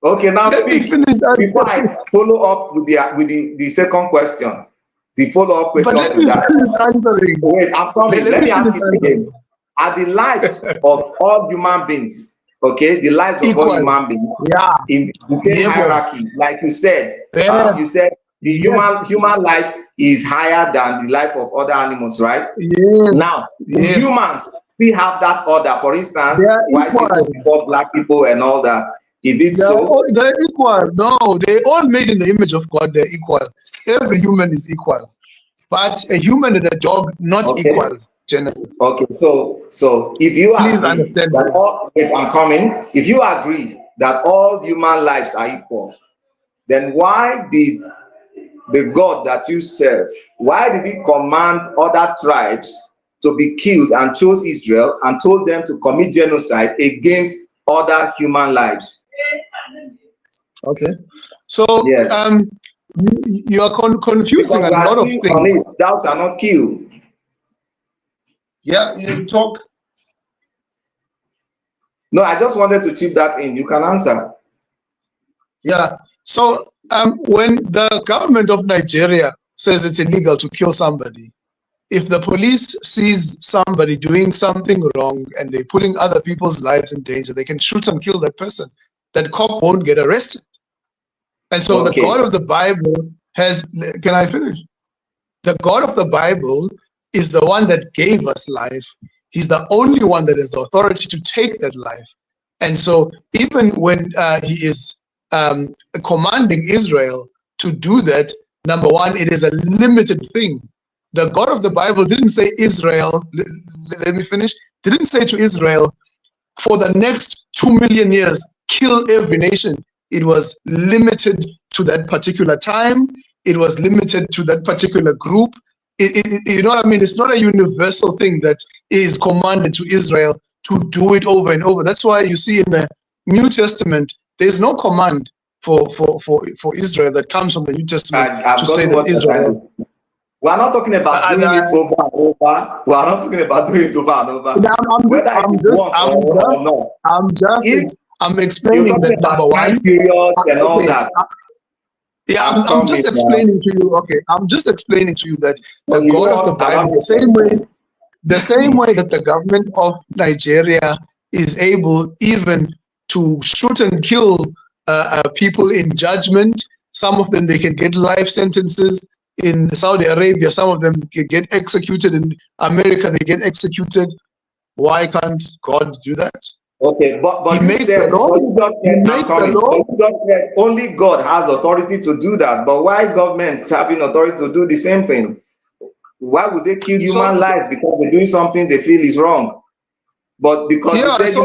Okay, now Let me speak. finish Before I answering. follow up with the second question, the follow-up But question let to me that. finish answering. Wait, I'm coming. Let Let me me ask finish you answering. again. Are the lives of all human beings, okay, the lives of all Equal. human beings Yeah. in the same Yebo. hierarchy, like you said? Yes. You said the Yes. human life is higher than the life of other animals, right? Yes. Now, do Yes. humans still have that order? For instance, They are white people equal. before black people and all that. Is it so? They're equal. No, they're all made in the image of God. They're equal. Every human is equal. But a human and a dog, not Okay. equal. Genesis. Okay, so if you Please agree understand that me. all, wait, I'm coming. If you agree that all human lives are equal, then why did the God that you serve, why did he command other tribes to be killed and chose Israel and told them to commit genocide against other human lives? Okay. So Yes. you are confusing Because a we are lot of still on things. it, thou shalt not kill. Yeah, you talk. No, I just wanted to chip that in. You can answer. Yeah. So when the government of Nigeria says it's illegal to kill somebody, if the police sees somebody doing something wrong and they're putting other people's lives in danger, they can shoot and kill that person. That cop won't get arrested. And so the Okay. God of the Bible has, can I finish? The God of the Bible is the one that gave us life. He's the only one that has the authority to take that life. And so even when he is commanding Israel to do that, number one, it is a limited thing. The God of the Bible didn't say Israel, let me finish, didn't say to Israel, for the next 2 million years, kill every nation. It was limited to that particular time. It was limited to that particular group. You know what I mean? It's not a universal thing that is commanded to Israel to do it over and over. That's why you see in the New Testament, there's no command for Israel that comes from the New Testament I've to say gotten that what you're trying Israel. to. We are not talking about doing it over and over. We are not talking about doing it over and over. Whether it is once or not. If I'm you're explaining talking that about number time one. periods and all that, Yeah, I'm coming just now. explaining to you. Okay, I'm just explaining to you that But the you know God of the what? Bible, the same way that the government of Nigeria is able even to shoot and kill people in judgment. Some of them, they can get life sentences. In Saudi Arabia, some of them can get executed. In America, they get executed. Why can't God do that? Okay, but He you makes the said, law. but you just He said, I'm makes the coming. law. But you just said only God has authority to do that. But why governments having authority to do the same thing? Why would they kill human So life because they're doing something they feel is wrong? But because you yeah, said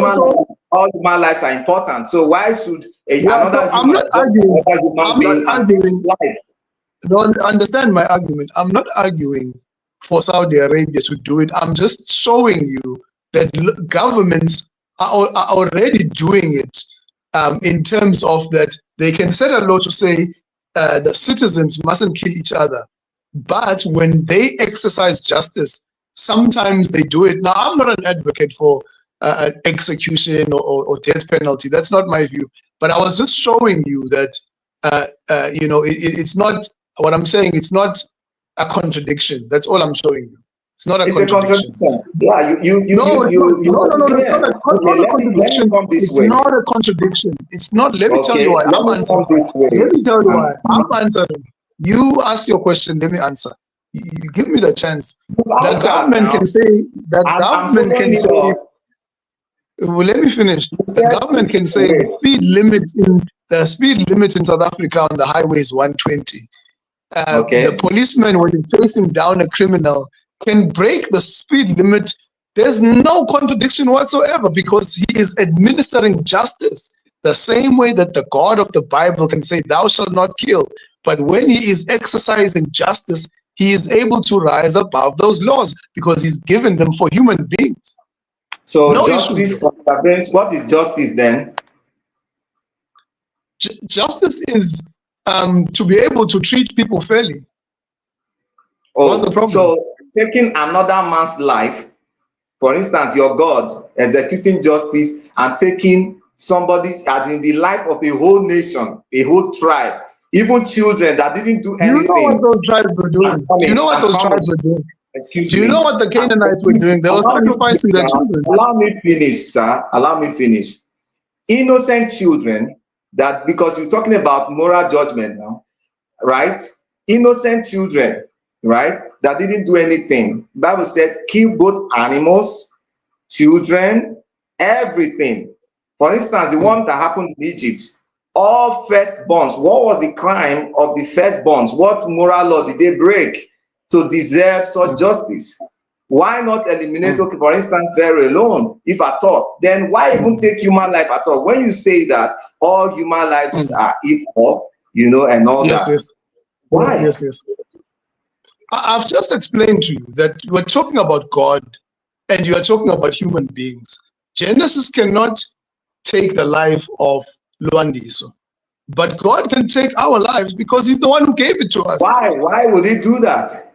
all human lives are important, so why should yeah. So another I'm human not jump arguing. another human I'm not being and take his arguing. life? Don't understand my argument. I'm not arguing for Saudi Arabia to do it. I'm just showing you that governments are already doing it in terms of that they can set a law to say the citizens mustn't kill each other. But when they exercise justice, sometimes they do it. Now, I'm not an advocate for execution or death penalty. That's not my view. But I was just showing you that, it's not what I'm saying. It's not a contradiction. That's all I'm showing you. It's not a It's a contradiction. contradiction. Yeah, No, it's not. No. It's yeah. not Okay, not a let me contradiction. come this It's way. not a contradiction. It's not. Let me tell you Okay, why. let I'm me come answering. this way. Let me tell you why. I'm answering. You ask your question. Let me answer. You give me the chance. The Answer government now. can say. The I'm government following can you say. up. Well, let me finish. You The said, government can say wait. the speed limit in South Africa on the highway is 120. The policeman, when he's facing down a criminal, can break the speed limit. There's no contradiction whatsoever, because he is administering justice the same way that the God of the Bible can say, "Thou shalt not kill." But when he is exercising justice, he is able to rise above those laws because he's given them for human beings. So no justice contravenes. What is justice then? Justice is to be able to treat people fairly. What's the problem? So taking another man's life, for instance, your God executing justice and taking somebody's, as in the life of a whole nation, a whole tribe, even children that didn't do anything. You know what those tribes were doing? Do you know what those tribes were doing? Excuse me. Do you know what the Canaanites were doing? They were sacrificing their children. Allow me finish, sir. Allow me finish. Innocent children, that, because you're talking about moral judgment now, right? Innocent children, right, that didn't do anything. The Bible said, kill both animals, children, everything. For instance, the one that happened in Egypt, all firstborns. What was the crime of the firstborns? What moral law did they break to deserve such justice? Why not eliminate, okay, for instance, Pharaoh alone, if at all? Then why even take human life at all? When you say that all human lives are equal, you know, and all that. Yes. Why? Yes. I've just explained to you that we're talking about God and you are talking about human beings. Genesis cannot take the life of Lwandiso, but God can take our lives because he's the one who gave it to us. Why? Why would he do that?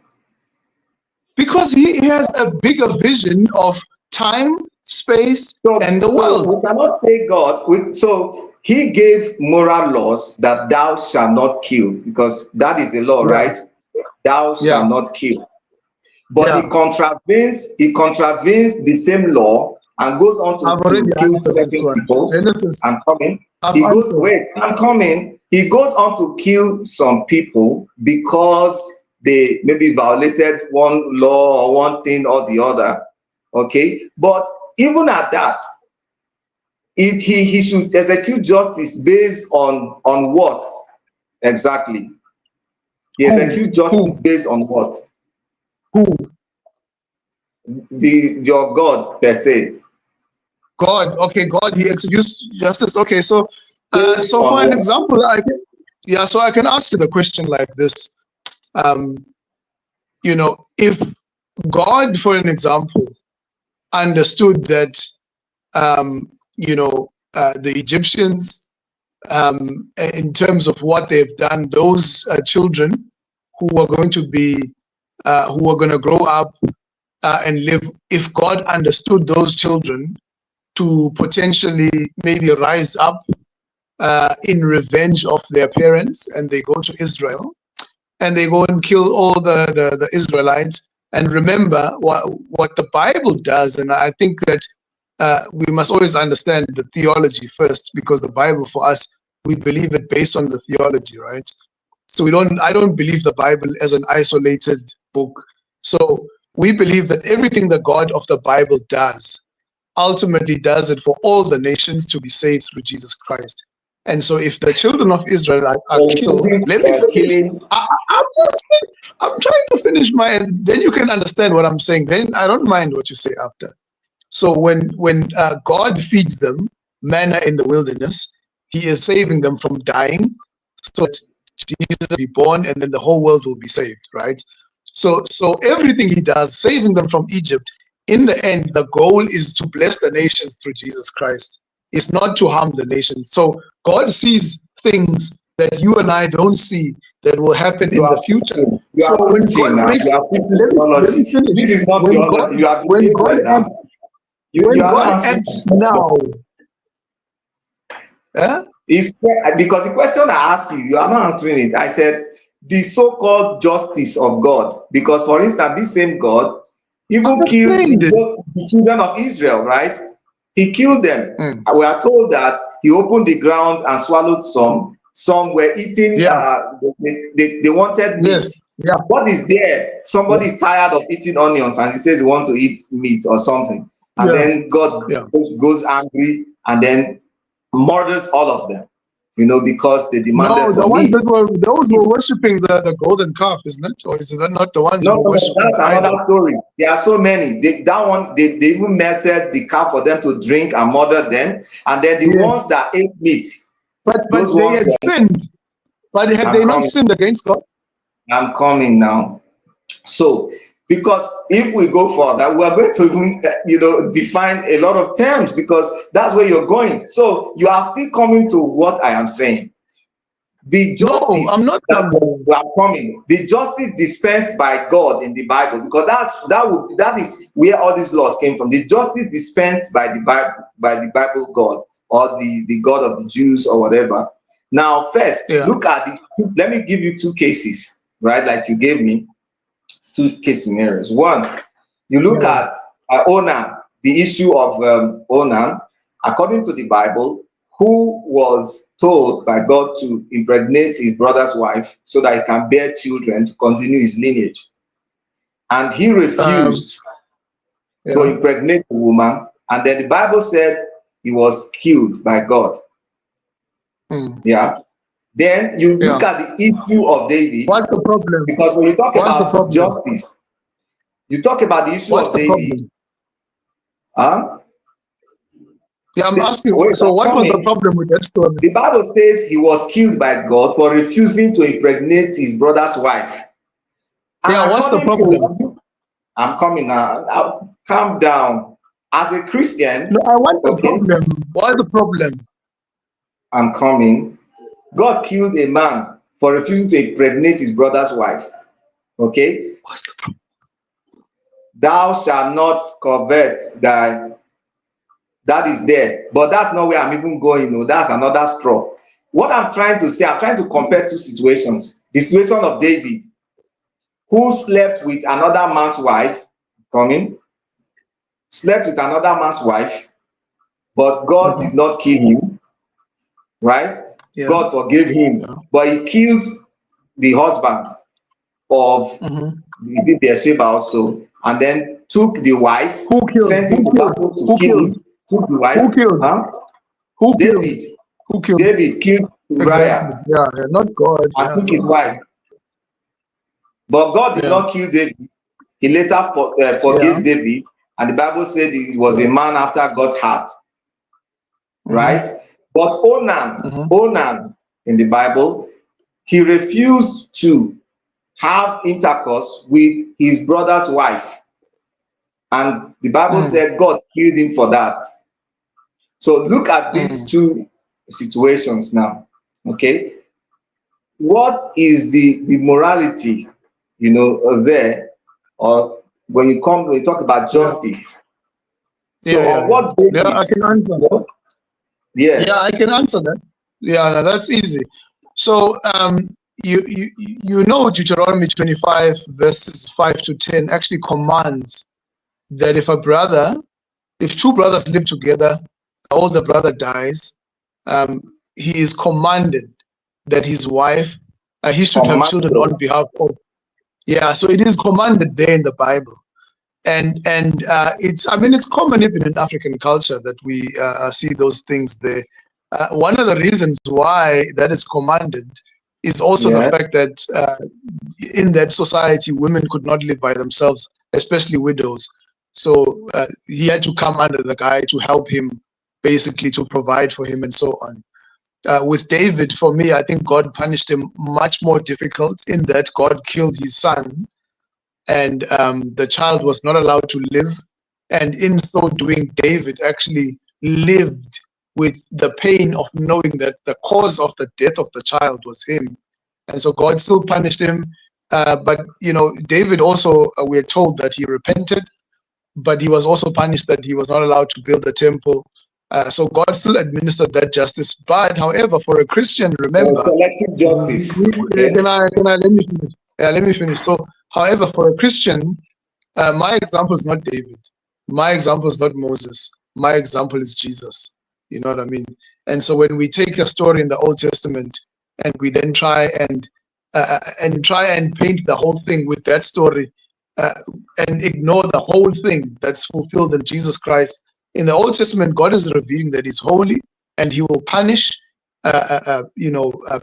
Because he has a bigger vision of time, space, and the world. We cannot say God. So he gave moral laws that thou shalt not kill, because that is the law, right? Thou shalt not kill. But he contravenes the same law and goes on to kill certain people. I'm coming. He goes on to kill some people because they maybe violated one law or one thing or the other. Okay, but even at that, he should execute justice based on what exactly? He executes justice based on what? Who? Your God per se. God, okay, God, he executes justice. Okay, so for an example, I can ask you the question like this. You know, if God, for an example, understood that the Egyptians, in terms of what they've done, those children who are going to be who are going to grow up and live, if God understood those children to potentially maybe rise up in revenge of their parents, and they go to Israel and they go and kill all the Israelites. And remember what the Bible does, and I think that we must always understand the theology first, because the Bible, for us, we believe it based on the theology, right? So I don't believe the Bible as an isolated book. So we believe that everything the God of the Bible does ultimately does it for all the nations to be saved through Jesus Christ. And so if the children of Israel are killed, let me finish. I'm trying to finish then you can understand what I'm saying. Then I don't mind what you say after. So when God feeds them manna in the wilderness, he is saving them from dying so that Jesus will be born and then the whole world will be saved, right? So everything he does, saving them from Egypt, in the end, the goal is to bless the nations through Jesus Christ. It's not to harm the nations. So God sees things that you and I don't see that will happen in the future. So when God makes, let me finish. This is not theology. When God acts now, because the question I asked you, you are not answering it. I said the so-called justice of God, because for instance, this same God even killed the children of Israel, right? He killed them. We are told that he opened the ground and swallowed some. Some were eating, they wanted meat. What is there? Somebody is tired of eating onions and he says he wants to eat meat or something. And then God goes angry and then murders all of them. you know, because they demanded No, the from ones me. that were those were worshiping the golden calf, isn't it? Or is it not the ones No, who were no, no, worshiping that's the idol? another story. There are so many. That one, they even melted the calf for them to drink and murder them. And then the Yes. ones that ate meat, But those they ones had were, sinned. But had I'm they not coming, sinned against God? I'm coming now. So, because if we go further, we are going to even, you know, define a lot of terms, because that's where you're going. So you are still coming to what I am saying. The justice No, I'm not coming, the justice dispensed by God in the Bible, because that is where all these laws came from. The justice dispensed by the Bible God, or the God of the Jews, or whatever. Now, first, look at let me give you two cases, right? Like you gave me two case scenarios. One, you look at Onan, the issue of Onan, according to the Bible, who was told by God to impregnate his brother's wife so that he can bear children to continue his lineage. And he refused to impregnate the woman. And then the Bible said he was killed by God. Yeah. Then you look at the issue of David. What's the problem? Because when you talk about justice, you talk about the issue of David. Huh? Yeah, I'm asking. So what was the problem with that story? The Bible says he was killed by God for refusing to impregnate his brother's wife. And what's the problem? I'm coming now. Calm down. As a Christian. No, I want the problem. What's the problem? I'm coming. God killed a man for refusing to impregnate his brother's wife. Okay? What's the problem? Thou shalt not covet thy. That is there. But that's not where I'm even going. No, that's another straw. What I'm trying to say, I'm trying to compare two situations. The situation of David, who slept with another man's wife, slept with another man's wife, but God did not kill him, right? God forgave him, but he killed the husband of, is it Bathsheba also, and then took the wife, sent him to battle to kill him, took the wife. Who killed? Huh? Who David. Killed? Who killed? David killed Uriah. Exactly. Yeah, not God. And took his wife. But God did not kill David. He later forgave David, and the Bible said he was a man after God's heart. Right? But Onan in the Bible, he refused to have intercourse with his brother's wife. And the Bible said God killed him for that. So look at these two situations now. Okay? What is the morality, you know, there, or when you talk about justice? On what basis? Yeah, I can answer that. Yes. Yeah, I can answer that. Yeah, no, that's easy. So you know Deuteronomy 25 verses 5 to 10 actually commands that if two brothers live together, the older brother dies, he is commanded that his wife, he should have children on behalf of. Yeah, so it is commanded there in the Bible. And it's common even in African culture that we see those things there. One of the reasons why that is commanded is also the fact that in that society, women could not live by themselves, especially widows. So he had to come under the guy to help him, basically to provide for him and so on. With David, for me, I think God punished him much more difficult in that God killed his son, and the child was not allowed to live. And in so doing, David actually lived with the pain of knowing that the cause of the death of the child was him. And so God still punished him. But, you know, David also, we're told that he repented, but he was also punished that he was not allowed to build the temple. So God still administered that justice. But, however, for a Christian, remember, selective justice. Let me finish. Yeah, let me finish. So, however, for a Christian, my example is not David. My example is not Moses. My example is Jesus. You know what I mean? And so when we take a story in the Old Testament and we then try and paint the whole thing with that story and ignore the whole thing that's fulfilled in Jesus Christ, in the Old Testament, God is revealing that He's holy and He will punish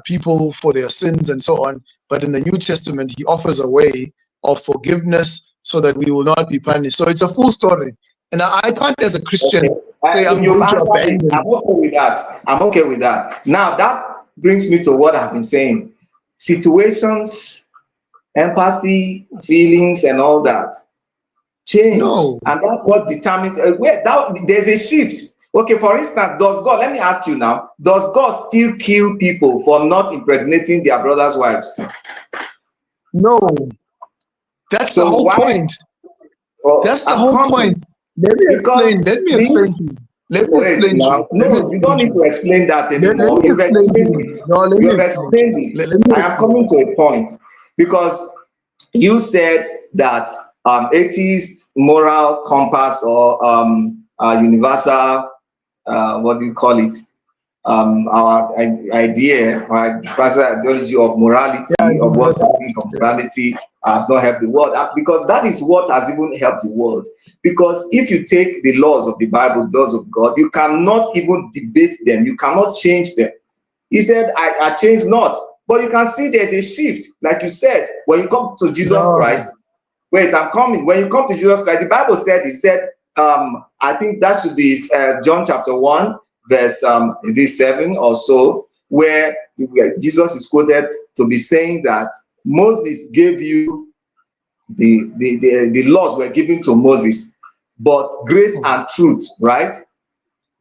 people for their sins and so on. But in the New Testament, he offers a way of forgiveness so that we will not be punished. So it's a full story. And I can't, as a Christian, say I'm You've going to answered it. abandon. I'm okay with that. I'm okay with that. Now that brings me to what I've been saying. Situations, empathy, feelings, and all that change. No. And that's what determines there's a shift. Okay, for instance, let me ask you now, does God still kill people for not impregnating their brothers' wives? No. That's the whole point. That's the whole point. Let me explain. Let me explain to you. Let me explain to you. No, you don't need to explain that anymore. You've explained it. You've explained it. I am coming to a point because you said that atheist moral compass or universal, what do you call it? Our idea, our universal ideology of morality, of what we think of morality, has not helped the world, because that is what has even helped the world. Because if you take the laws of the Bible, those of God, you cannot even debate them, you cannot change them. He said, I change not. But you can see there's a shift, like you said, when you come to Jesus Christ. Wait, I'm coming. When you come to Jesus Christ, the Bible said, I think that should be John chapter 1, verse is it 7 or so, where Jesus is quoted to be saying that Moses gave you the laws were given to Moses, but grace and truth, right?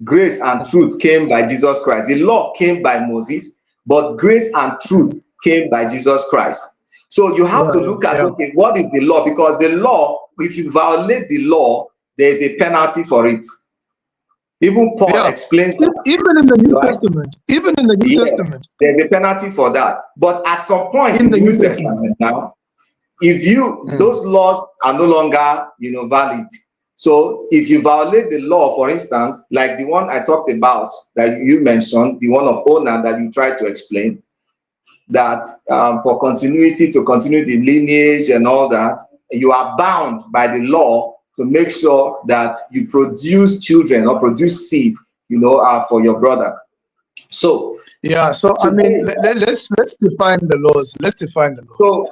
Grace and truth came by Jesus Christ. The law came by Moses, but grace and truth came by Jesus Christ. So you have to look at, okay, what is the law? Because the law, if you violate the law, there's a penalty for it. Even Paul explains that. Even in the New Testament. Even in the New Testament. There's a penalty for that. But at some point in the New Testament now, if those laws are no longer, valid. So if you violate the law, for instance, like the one I talked about that you mentioned, the one of honor that you tried to explain, that for continuity to continue the lineage and all that, you are bound by the law to make sure that you produce children or produce seed, for your brother. So I mean, let's define the laws. Let's define the laws.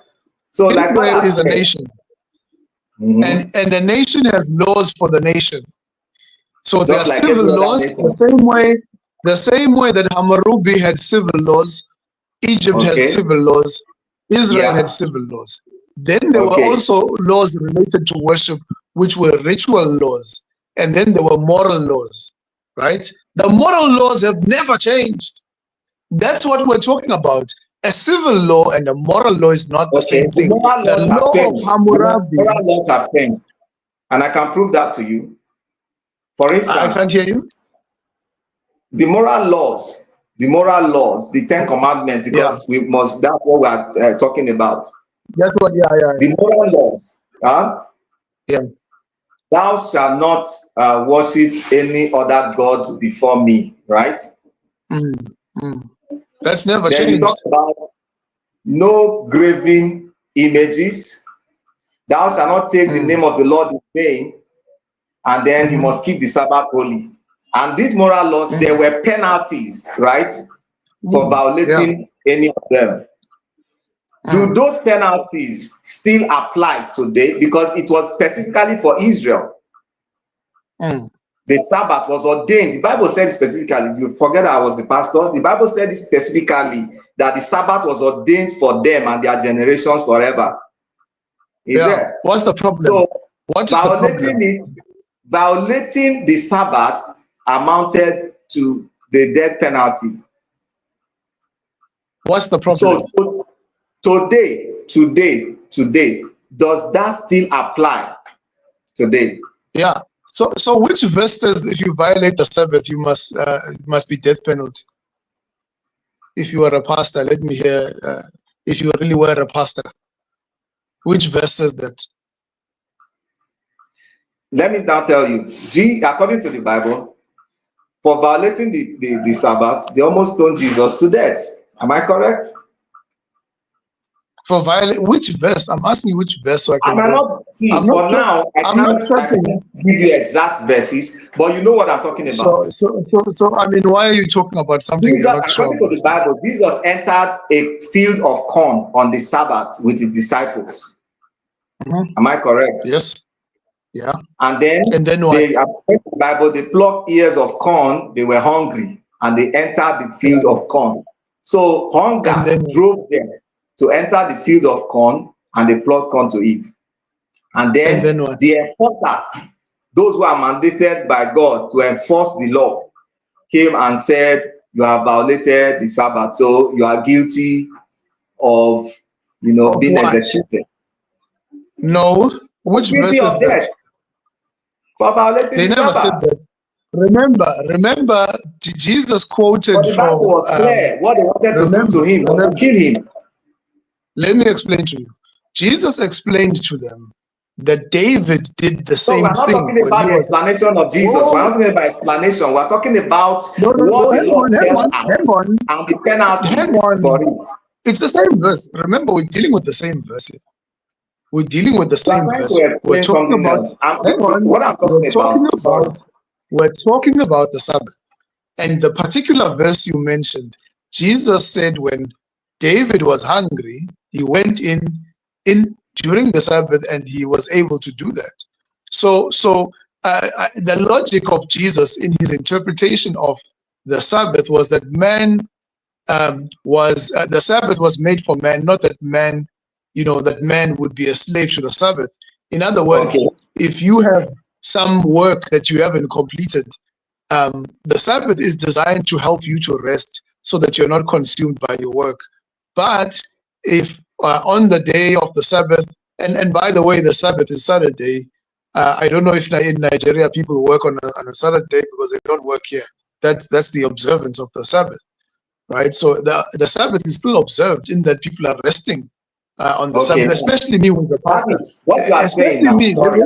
So like Israel is a nation, and the nation has laws for the nation. So there are civil laws the same way that Hammurabi had civil laws, Egypt has civil laws, Israel had civil laws. Then there were also laws related to worship, which were ritual laws, and then there were moral laws, right? The moral laws have never changed. That's what we're talking about. A civil law and a moral law is not the same thing. The law of Hammurabi. Moral laws have changed, and I can prove that to you. For instance, I can't hear you. The moral laws, the 10 commandments, because we must. That's what we are talking about. That's what. The moral laws. Thou shalt not worship any other god before me. Right. That's never then changed. You talk about no graven images. Thou shalt not take the name of the Lord in vain, and then you must keep the Sabbath holy. And these moral laws, there were penalties, right, for violating any of them. Do those penalties still apply today? Because it was specifically for Israel. The Sabbath was ordained. The Bible said specifically, you forget I was a pastor, the Bible said specifically that the Sabbath was ordained for them and their generations forever. There? What's the problem? So what is violating the Sabbath amounted to the death penalty. What's the problem? So today, does that still apply today? Yeah. So which verse says if you violate the Sabbath, you must be death penalty? If you are a pastor, let me hear. If you really were a pastor, which verse says that? Let me now tell you. According to the Bible, for violating the Sabbath, they almost stoned Jesus to death. Am I correct? for violate. Which verse? I'm asking you which verse so I I can might go. not see I'm for not. now. I can't Certain. give you exact verses, but you know what I'm talking about. So. I mean, why are you talking about something Jesus, you're not sure according to about? the Bible, Jesus entered a field of corn on the Sabbath with his disciples. Am I correct? Yes. Yeah. And then what? they, according to the Bible, they plucked ears of corn. They were hungry, and they entered the field of corn. So hunger drove them to enter the field of corn, and they plucked corn to eat. And then what? the enforcers, those who are mandated by God to enforce the law, came and said, you have violated the Sabbath, so you are guilty of, being what? executed. No. Which Guilty verse is of that? death for violating They the never said Sabbath. that. Remember, Jesus quoted But the Bible from. was clear. What they wanted to do to him was to kill him. Let me explain to you. Jesus explained to them that David did the So same we're not thing talking when about he the was. explanation of Jesus. Whoa. We're not talking about explanation. We're talking about No, what the law spells out hang on. and the penalty Hang on. for it. It's the same verse. Remember, we're dealing with the same verse here. We're dealing with the We're same trying verse. to We're explain talking something about. else. Hang on. What I'm talking about. We're talking about the Sabbath, and the particular verse you mentioned. Jesus said when David was hungry, he went in during the Sabbath, and he was able to do that. So the logic of Jesus in his interpretation of the Sabbath was that man the Sabbath was made for man, not that man, that man would be a slave to the Sabbath. In other words, if you have some work that you haven't completed, the Sabbath is designed to help you to rest so that you're not consumed by your work. But if on the day of the Sabbath, and by the way, the Sabbath is Saturday. I don't know if in Nigeria people work on a Saturday because they don't work here. That's the observance of the Sabbath, right? So the Sabbath is still observed in that people are resting on the Sabbath, especially me who's a pastor. What you are saying now, sorry.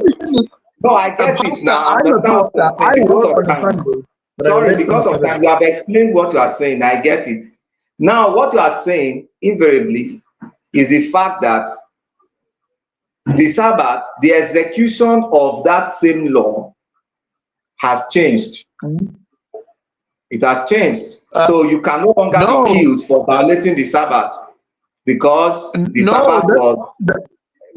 No, I get it now. I understand what you are saying because of time. Sorry, because of time. You have explained what you are saying. I get it. Now, what you are saying invariably is the fact that the Sabbath, the execution of that same law has changed. It has changed. So you can no longer be killed for violating the Sabbath because the Sabbath was.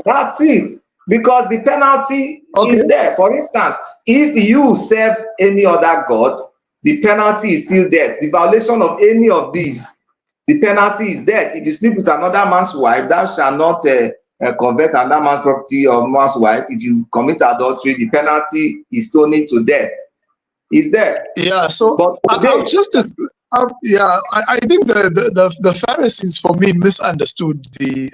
That's it. Because the penalty is there. For instance, if you serve any other god, the penalty is still death. The violation of any of these, the penalty is death. If you sleep with another man's wife, thou shalt not convert another man's property or man's wife. If you commit adultery, the penalty is stoning to death. Is there? Yeah. So but today, I think the Pharisees, for me, misunderstood the.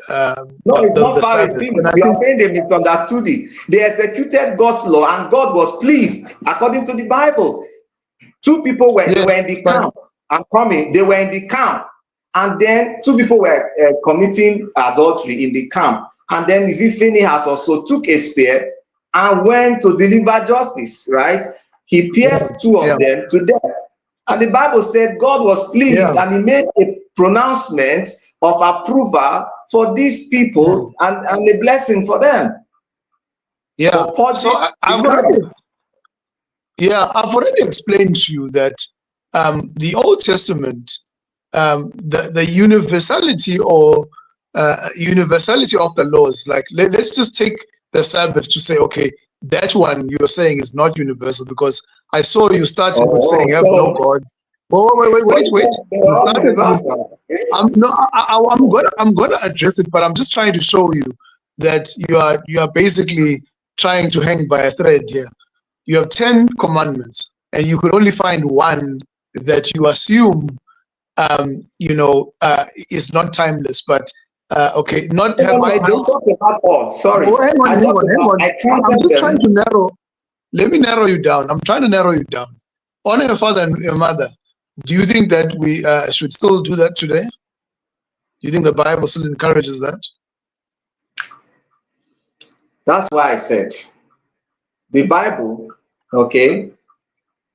No, it's not Pharisees. You are saying they misunderstood it. They executed God's law, and God was pleased, according to the Bible. Two people were in the camp. I'm coming. They were in the camp, and then two people were committing adultery in the camp. And then Phinehas also took a spear and went to deliver justice. Right? He pierced two of them to death. And the Bible said God was pleased, and he made a pronouncement of approval for these people and a blessing for them. Yeah. So I've already explained to you that the Old Testament, the universality or universality of the laws, like let's just take the Sabbath to say, okay, that one you're saying is not universal, because I saw you started with saying have no gods. Wait. You started I'm gonna address it, but I'm just trying to show you that you are basically trying to hang by a thread here. You have 10 commandments, and you could only find one that you assume is not timeless, but okay, not have idols. I talked about all. Sorry. Hang on. I'm just trying to narrow. Let me narrow you down. I'm trying to narrow you down. Honor your father and your mother. Do you think that we should still do that today? Do you think the Bible still encourages that? That's why I said the Bible, okay,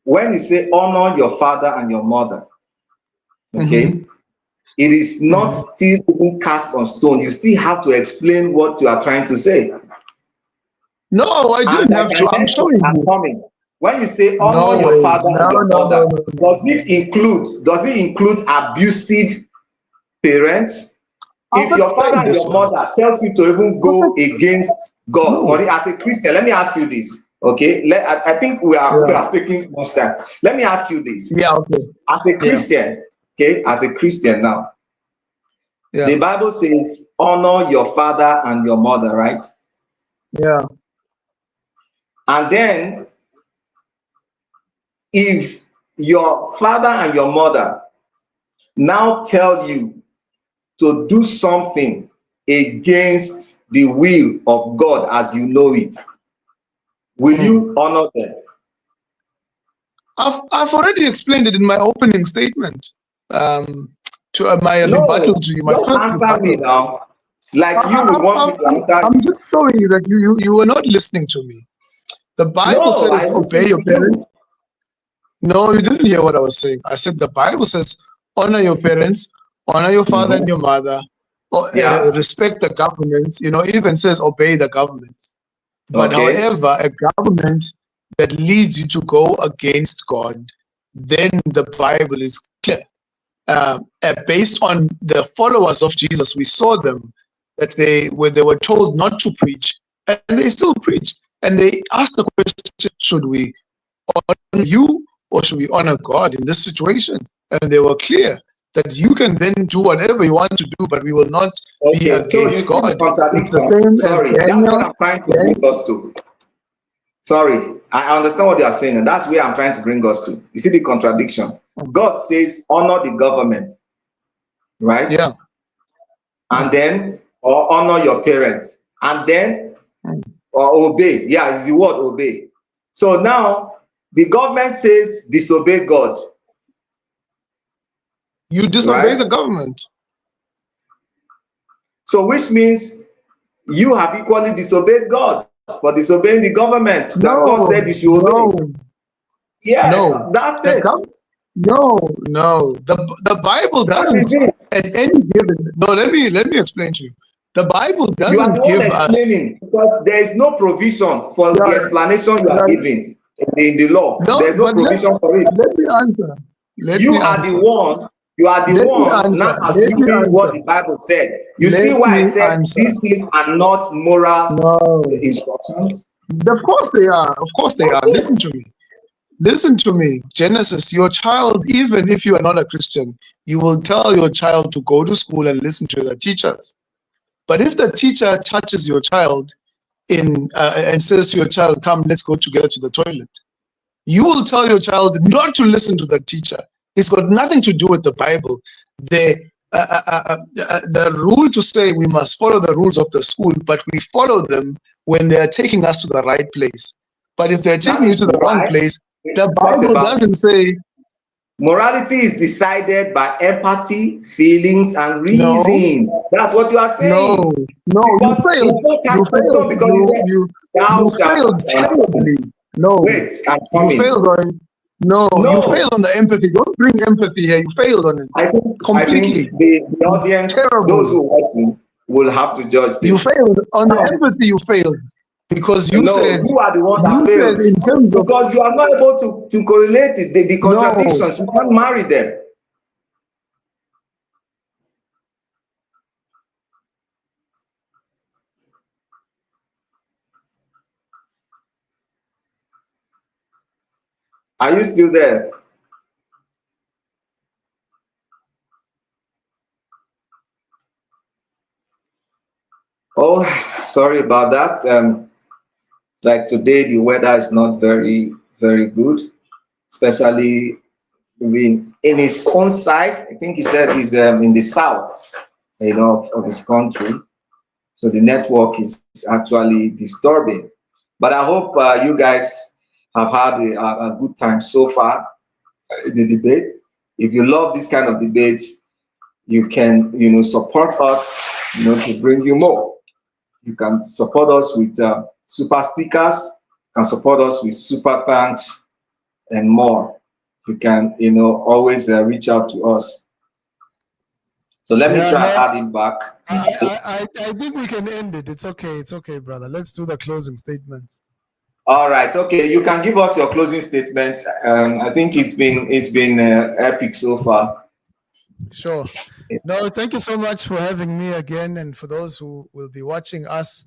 when you say honor your father and your mother, okay, it is not still even cast on stone. You still have to explain what you are trying to say. No, I didn't have to. I'm showing you. Coming. When you say honor No your way. father and your mother, No. does it include abusive parents? If your father and your mother tells you to even go against God, for as a Christian, let me ask you this. Okay, I think we are taking much time. Let me ask you this. Yeah, okay. As a Christian, okay, as a Christian now, the Bible says, honor your father and your mother, right? Yeah. And then, if your father and your mother now tell you to do something against the will of God as you know it, will you honor them? I've already explained it in my opening statement. To my rebuttal to you, my just first answer rebuttal. me now. Like you would want me to answer. I'm just showing you that you were not listening to me. The Bible says, obey your parents. No, you didn't hear what I was saying. I said the Bible says, honor your parents, honor your father and your mother, respect the governments. You know, it even says obey the government. But however, a government that leads you to go against God, then the Bible is clear. Based on the followers of Jesus, we saw them that they were told not to preach, and they still preached. And they asked the question, should we honor you or should we honor God in this situation? And they were clear that you can then do whatever you want to do, but we will not be against God. It's the same as Daniel. That's what I'm trying to bring us to. Sorry, I understand what you are saying, and that's where I'm trying to bring us to. You see the contradiction. God says, honor the government, right? Yeah. And then, or honor your parents, and then, or obey. Yeah, it's the word obey. So now, the government says, disobey God. You disobey the government. So, which means you have equally disobeyed God for disobeying the government that God said you should obey. Yes, that's it. No. The Bible doesn't. At any given. No, let me explain to you. The Bible doesn't give us. Because there is no provision for the explanation you are giving in the law. No, there's no provision for it. Let me answer. You are the one not assuming what the Bible said. You see why I said these things are not moral instructions? Of course they are. Of course they are. Listen to me. Listen to me. Genesis, your child, even if you are not a Christian, you will tell your child to go to school and listen to the teachers. But if the teacher touches your child and says to your child, come, let's go together to the toilet, you will tell your child not to listen to the teacher. It's got nothing to do with the Bible. The rule to say we must follow the rules of the school, but we follow them when they are taking us to the right place. But if they're taking you to the wrong place, the Bible doesn't say. Morality is decided by empathy, feelings, and reason. That's what you are saying. No, you failed. You failed. You failed terribly. No, wait, I'm coming. You failed on. No, you failed on the empathy. Don't bring empathy here. You failed on it. I think completely. The audience, those who are watching, will have to judge this. You failed on the empathy. You failed because you said you are the one that failed. In terms because you are not able to correlate it. The contradictions, you can't marry them. Are you still there? Oh, sorry about that. Like today, the weather is not very, very good, especially in his own side. I think he said he's in the south, of his country. So the network is actually disturbing. But I hope you guys have had a good time so far in the debate. If you love this kind of debates, you can, support us, to bring you more. You can support us with super stickers, can support us with super thanks and more. You can, always reach out to us. So let me Yeah, try no, and add it back. I think we can end it. It's okay, brother. Let's do the closing statements. All right. Okay. You can give us your closing statements. I think it's been epic so far. Sure. No, thank you so much for having me again, and for those who will be watching us.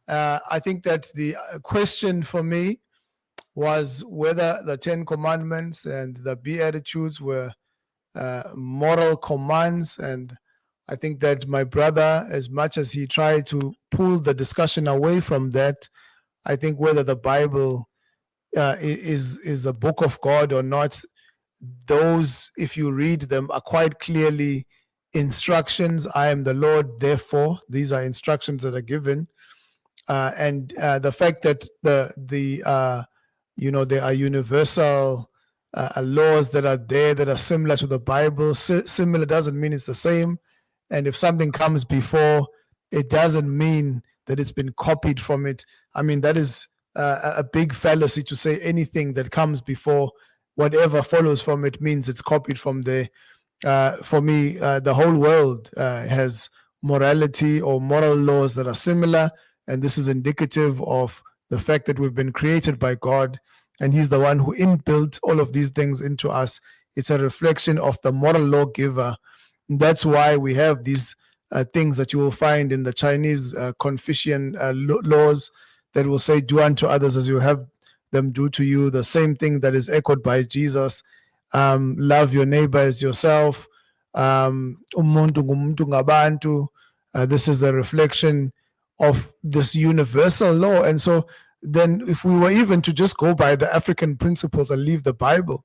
I think that the question for me was whether the Ten Commandments and the Beatitudes were moral commands. And I think that my brother, as much as he tried to pull the discussion away from that, I think whether the Bible is a book of God or not, those, if you read them, are quite clearly instructions. I am the Lord, therefore. These are instructions that are given. And the fact that there are universal laws that are there that are similar to the Bible. Similar doesn't mean it's the same. And if something comes before, it doesn't mean that it's been copied from it. I mean, that is a big fallacy to say anything that comes before whatever follows from it means it's copied from there. For me, the whole world has morality or moral laws that are similar, and this is indicative of the fact that we've been created by God, and He's the one who inbuilt all of these things into us. It's a reflection of the moral lawgiver. And that's why we have these things that you will find in the Chinese Confucian laws that will say, do unto others as you have them do to you. The same thing that is echoed by Jesus. Love your neighbor as yourself. Umuntu ngumuntu ngabantu. This is the reflection of this universal law. And so then if we were even to just go by the African principles and leave the Bible,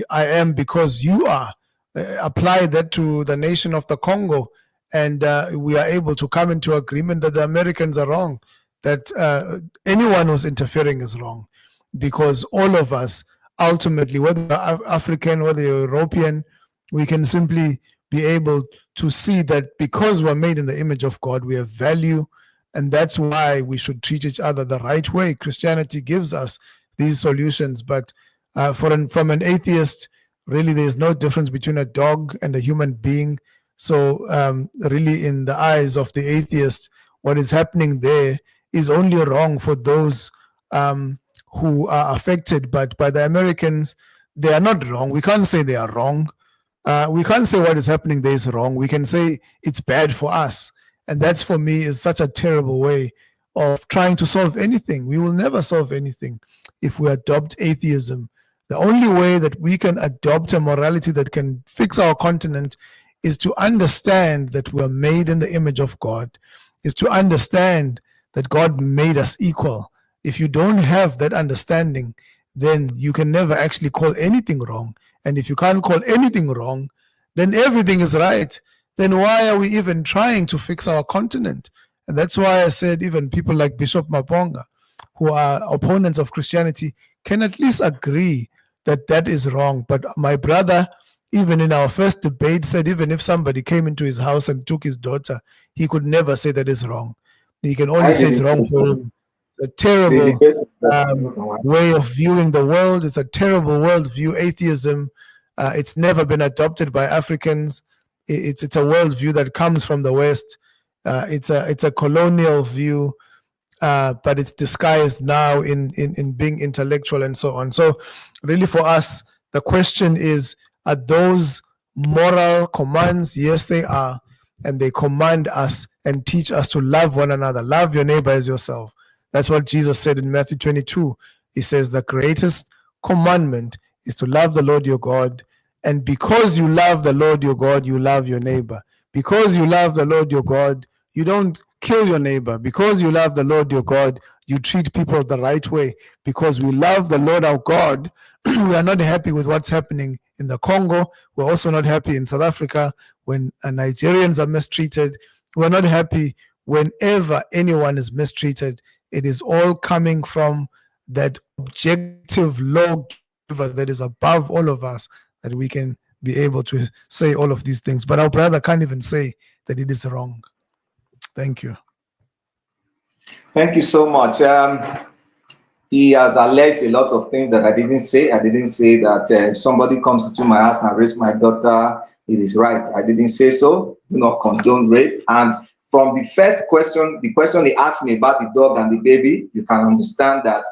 I am because you are, apply that to the nation of the Congo, and we are able to come into agreement that the Americans are wrong, that anyone who's interfering is wrong, because all of us, ultimately, whether you're African, whether you're European, we can simply be able to see that because we're made in the image of God, we have value, and that's why we should treat each other the right way. Christianity gives us these solutions, but from an atheist, really there's no difference between a dog and a human being. So really in the eyes of the atheist, what is happening there is only wrong for those who are affected. But by the Americans, they are not wrong. We can't say they are wrong. We can't say what is happening there is wrong. We can say it's bad for us. And that's, for me, is such a terrible way of trying to solve anything. We will never solve anything if we adopt atheism. The only way that we can adopt a morality that can fix our continent is to understand that we're made in the image of God, is to understand that God made us equal. If you don't have that understanding, then you can never actually call anything wrong. And if you can't call anything wrong, then everything is right. Then why are we even trying to fix our continent? And that's why I said even people like Bishop Mabonga, who are opponents of Christianity, can at least agree that that is wrong. But my brother, even in our first debate, said even if somebody came into his house and took his daughter, he could never say that is wrong. He can only say it's wrong for him. A terrible way of viewing the world. It's a terrible worldview. Atheism, it's never been adopted by Africans. It's a worldview that comes from the West. It's a colonial view, but it's disguised now in being intellectual and so on. So really for us, the question is, are those moral commands? Yes, they are. And they command us and teach us to love one another. Love your neighbor as yourself. That's what Jesus said in Matthew 22. He says the greatest commandment is to love the Lord your God. And because you love the Lord your God, you love your neighbor. Because you love the Lord your God, you don't kill your neighbor. Because you love the Lord your God, you treat people the right way. Because we love the Lord our God, we are not happy with what's happening in the Congo. We're also not happy in South Africa when Nigerians are mistreated. We're not happy whenever anyone is mistreated. It is all coming from that objective lawgiver that is above all of us, that we can be able to say all of these things. But our brother can't even say that it is wrong. Thank you. Thank you so much. He has alleged a lot of things that I didn't say. I didn't say that if somebody comes into my house and rapes my daughter, It is right. I didn't say so. Do not condone rape. And from the first question, the question he asked me about the dog and the baby, you can understand that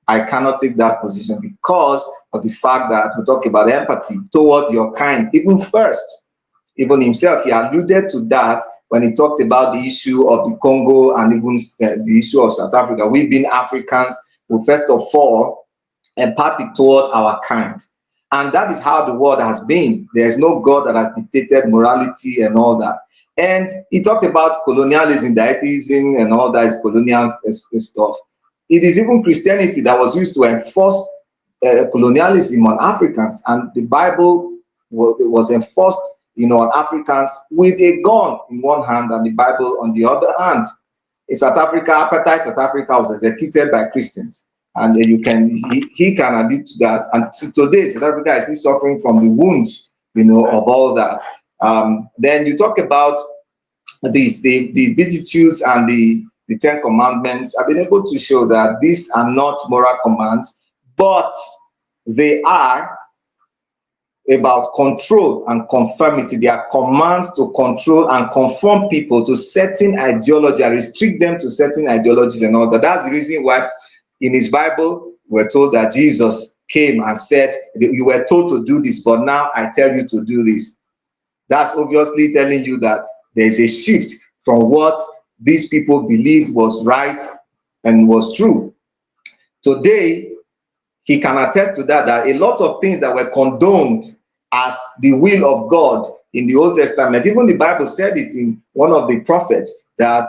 I cannot take that position because of the fact that we talk about empathy towards your kind. Even first, even himself, he alluded to that when he talked about the issue of the Congo and even the issue of South Africa. We being Africans, we first of all empathic toward our kind. And that is how the world has been. There's no God that has dictated morality and all that. And he talked about colonialism, atheism, and all that is colonial stuff. It is even Christianity that was used to enforce colonialism on Africans, and the Bible was enforced, on Africans with a gun in one hand and the Bible on the other hand. In South Africa, apartheid South Africa was executed by Christians, and he can allude to that. And today, South Africa is still suffering from the wounds, of all that. Then you talk about the Beatitudes and the Ten Commandments. I've been able to show that these are not moral commands, but they are about control and conformity. They are commands to control and conform people to certain ideology and restrict them to certain ideologies and all that. That's the reason why in his Bible, we're told that Jesus came and said, you were told to do this, but now I tell you to do this. That's obviously telling you that there's a shift from what these people believed was right and was true. Today, he can attest to that a lot of things that were condoned as the will of God in the Old Testament, even the Bible said it in one of the prophets, that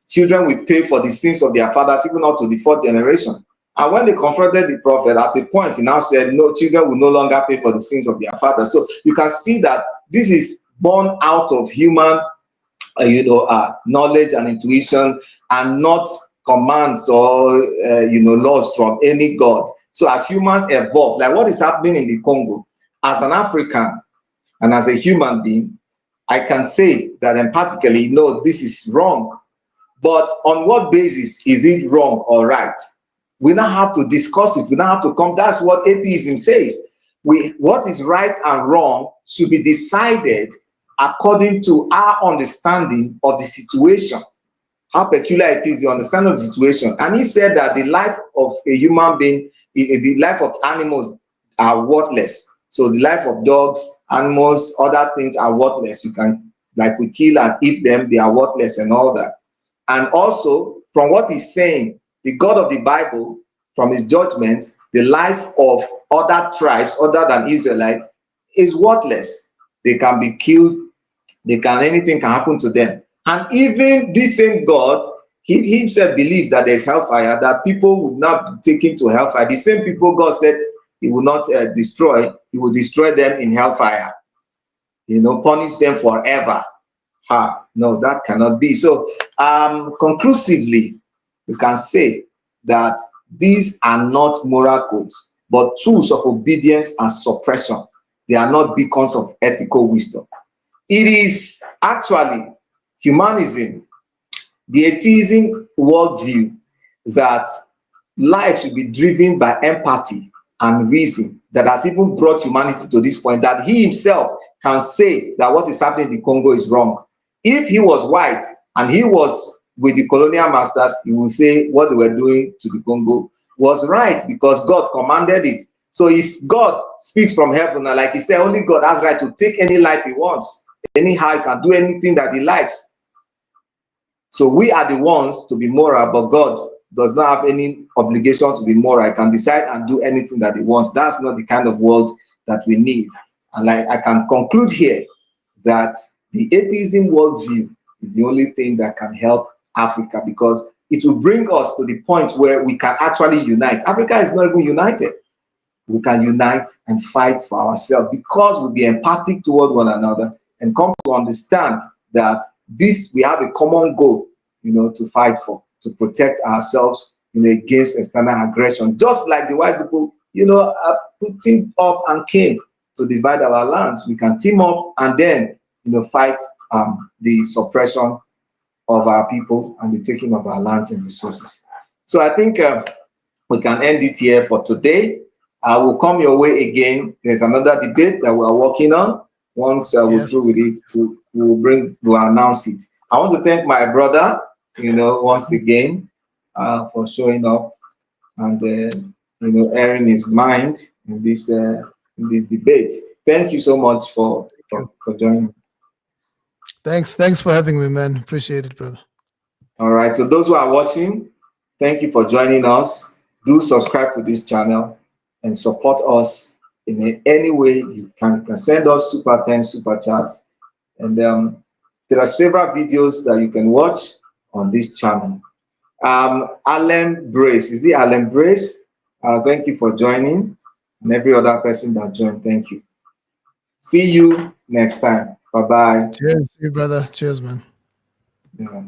children will pay for the sins of their fathers, even up to the fourth generation. And when they confronted the prophet, at a point, he now said, no, children will no longer pay for the sins of their fathers. So you can see that this is born out of human knowledge and intuition, and not commands or laws from any God. So as humans evolve, like what is happening in the Congo, as an African and as a human being, I can say that empathically, no, this is wrong. But on what basis is it wrong or right? We now have to discuss it. We now have to come. That's what atheism says. What is right and wrong should be decided according to our understanding of the situation, how peculiar it is, the understanding of the situation. And he said that the life of a human being, the life of animals are worthless. So the life of dogs, animals, other things are worthless. You can, like we kill and eat them, they are worthless and all that. And also, from what he's saying, the God of the Bible, from his judgments, the life of other tribes other than Israelites is worthless. They can be killed. Anything can happen to them. And even this same God, he himself believed that there's hellfire, that people would not be taken to hellfire. The same people God said he will not destroy, he will destroy them in hellfire. Punish them forever. No, that cannot be. So conclusively, we can say that these are not moral codes, but tools of obedience and suppression. They are not beacons of ethical wisdom. It is actually humanism, the atheism worldview, that life should be driven by empathy and reason, that has even brought humanity to this point, that he himself can say that what is happening in the Congo is wrong. If he was white and he was with the colonial masters, he will say what they were doing to the Congo was right because God commanded it. So if God speaks from heaven, and like he said, only God has right to take any life he wants. Anyhow, he can do anything that he likes. So we are the ones to be moral, but God does not have any obligation to be moral. He can decide and do anything that he wants. That's not the kind of world that we need. And like I can conclude here that the atheism worldview is the only thing that can help Africa, because it will bring us to the point where we can actually unite. Africa is not even united. We can unite and fight for ourselves because we'll be empathic toward one another and come to understand that we have a common goal, to fight for, to protect ourselves, against external aggression. Just like the white people, teamed up and came to divide our lands. We can team up and then, fight the suppression of our people and the taking of our lands and resources. So I think we can end it here for today. I will come your way again. There's another debate that we are working on. Once we're through with it, we'll announce it. I want to thank my brother, once again, for showing up and airing his mind in this debate. Thank you so much for joining. Thanks for having me, man. Appreciate it, brother. All right. So those who are watching, thank you for joining us. Do subscribe to this channel and support us in any way you can. You can send us super thanks, super chats, and there are several videos that you can watch on this channel. Alan Brace, is it Alan Brace? Thank you for joining, and every other person that joined, thank you. See you next time. Bye-bye. Cheers, you brother. Cheers, man. Yeah.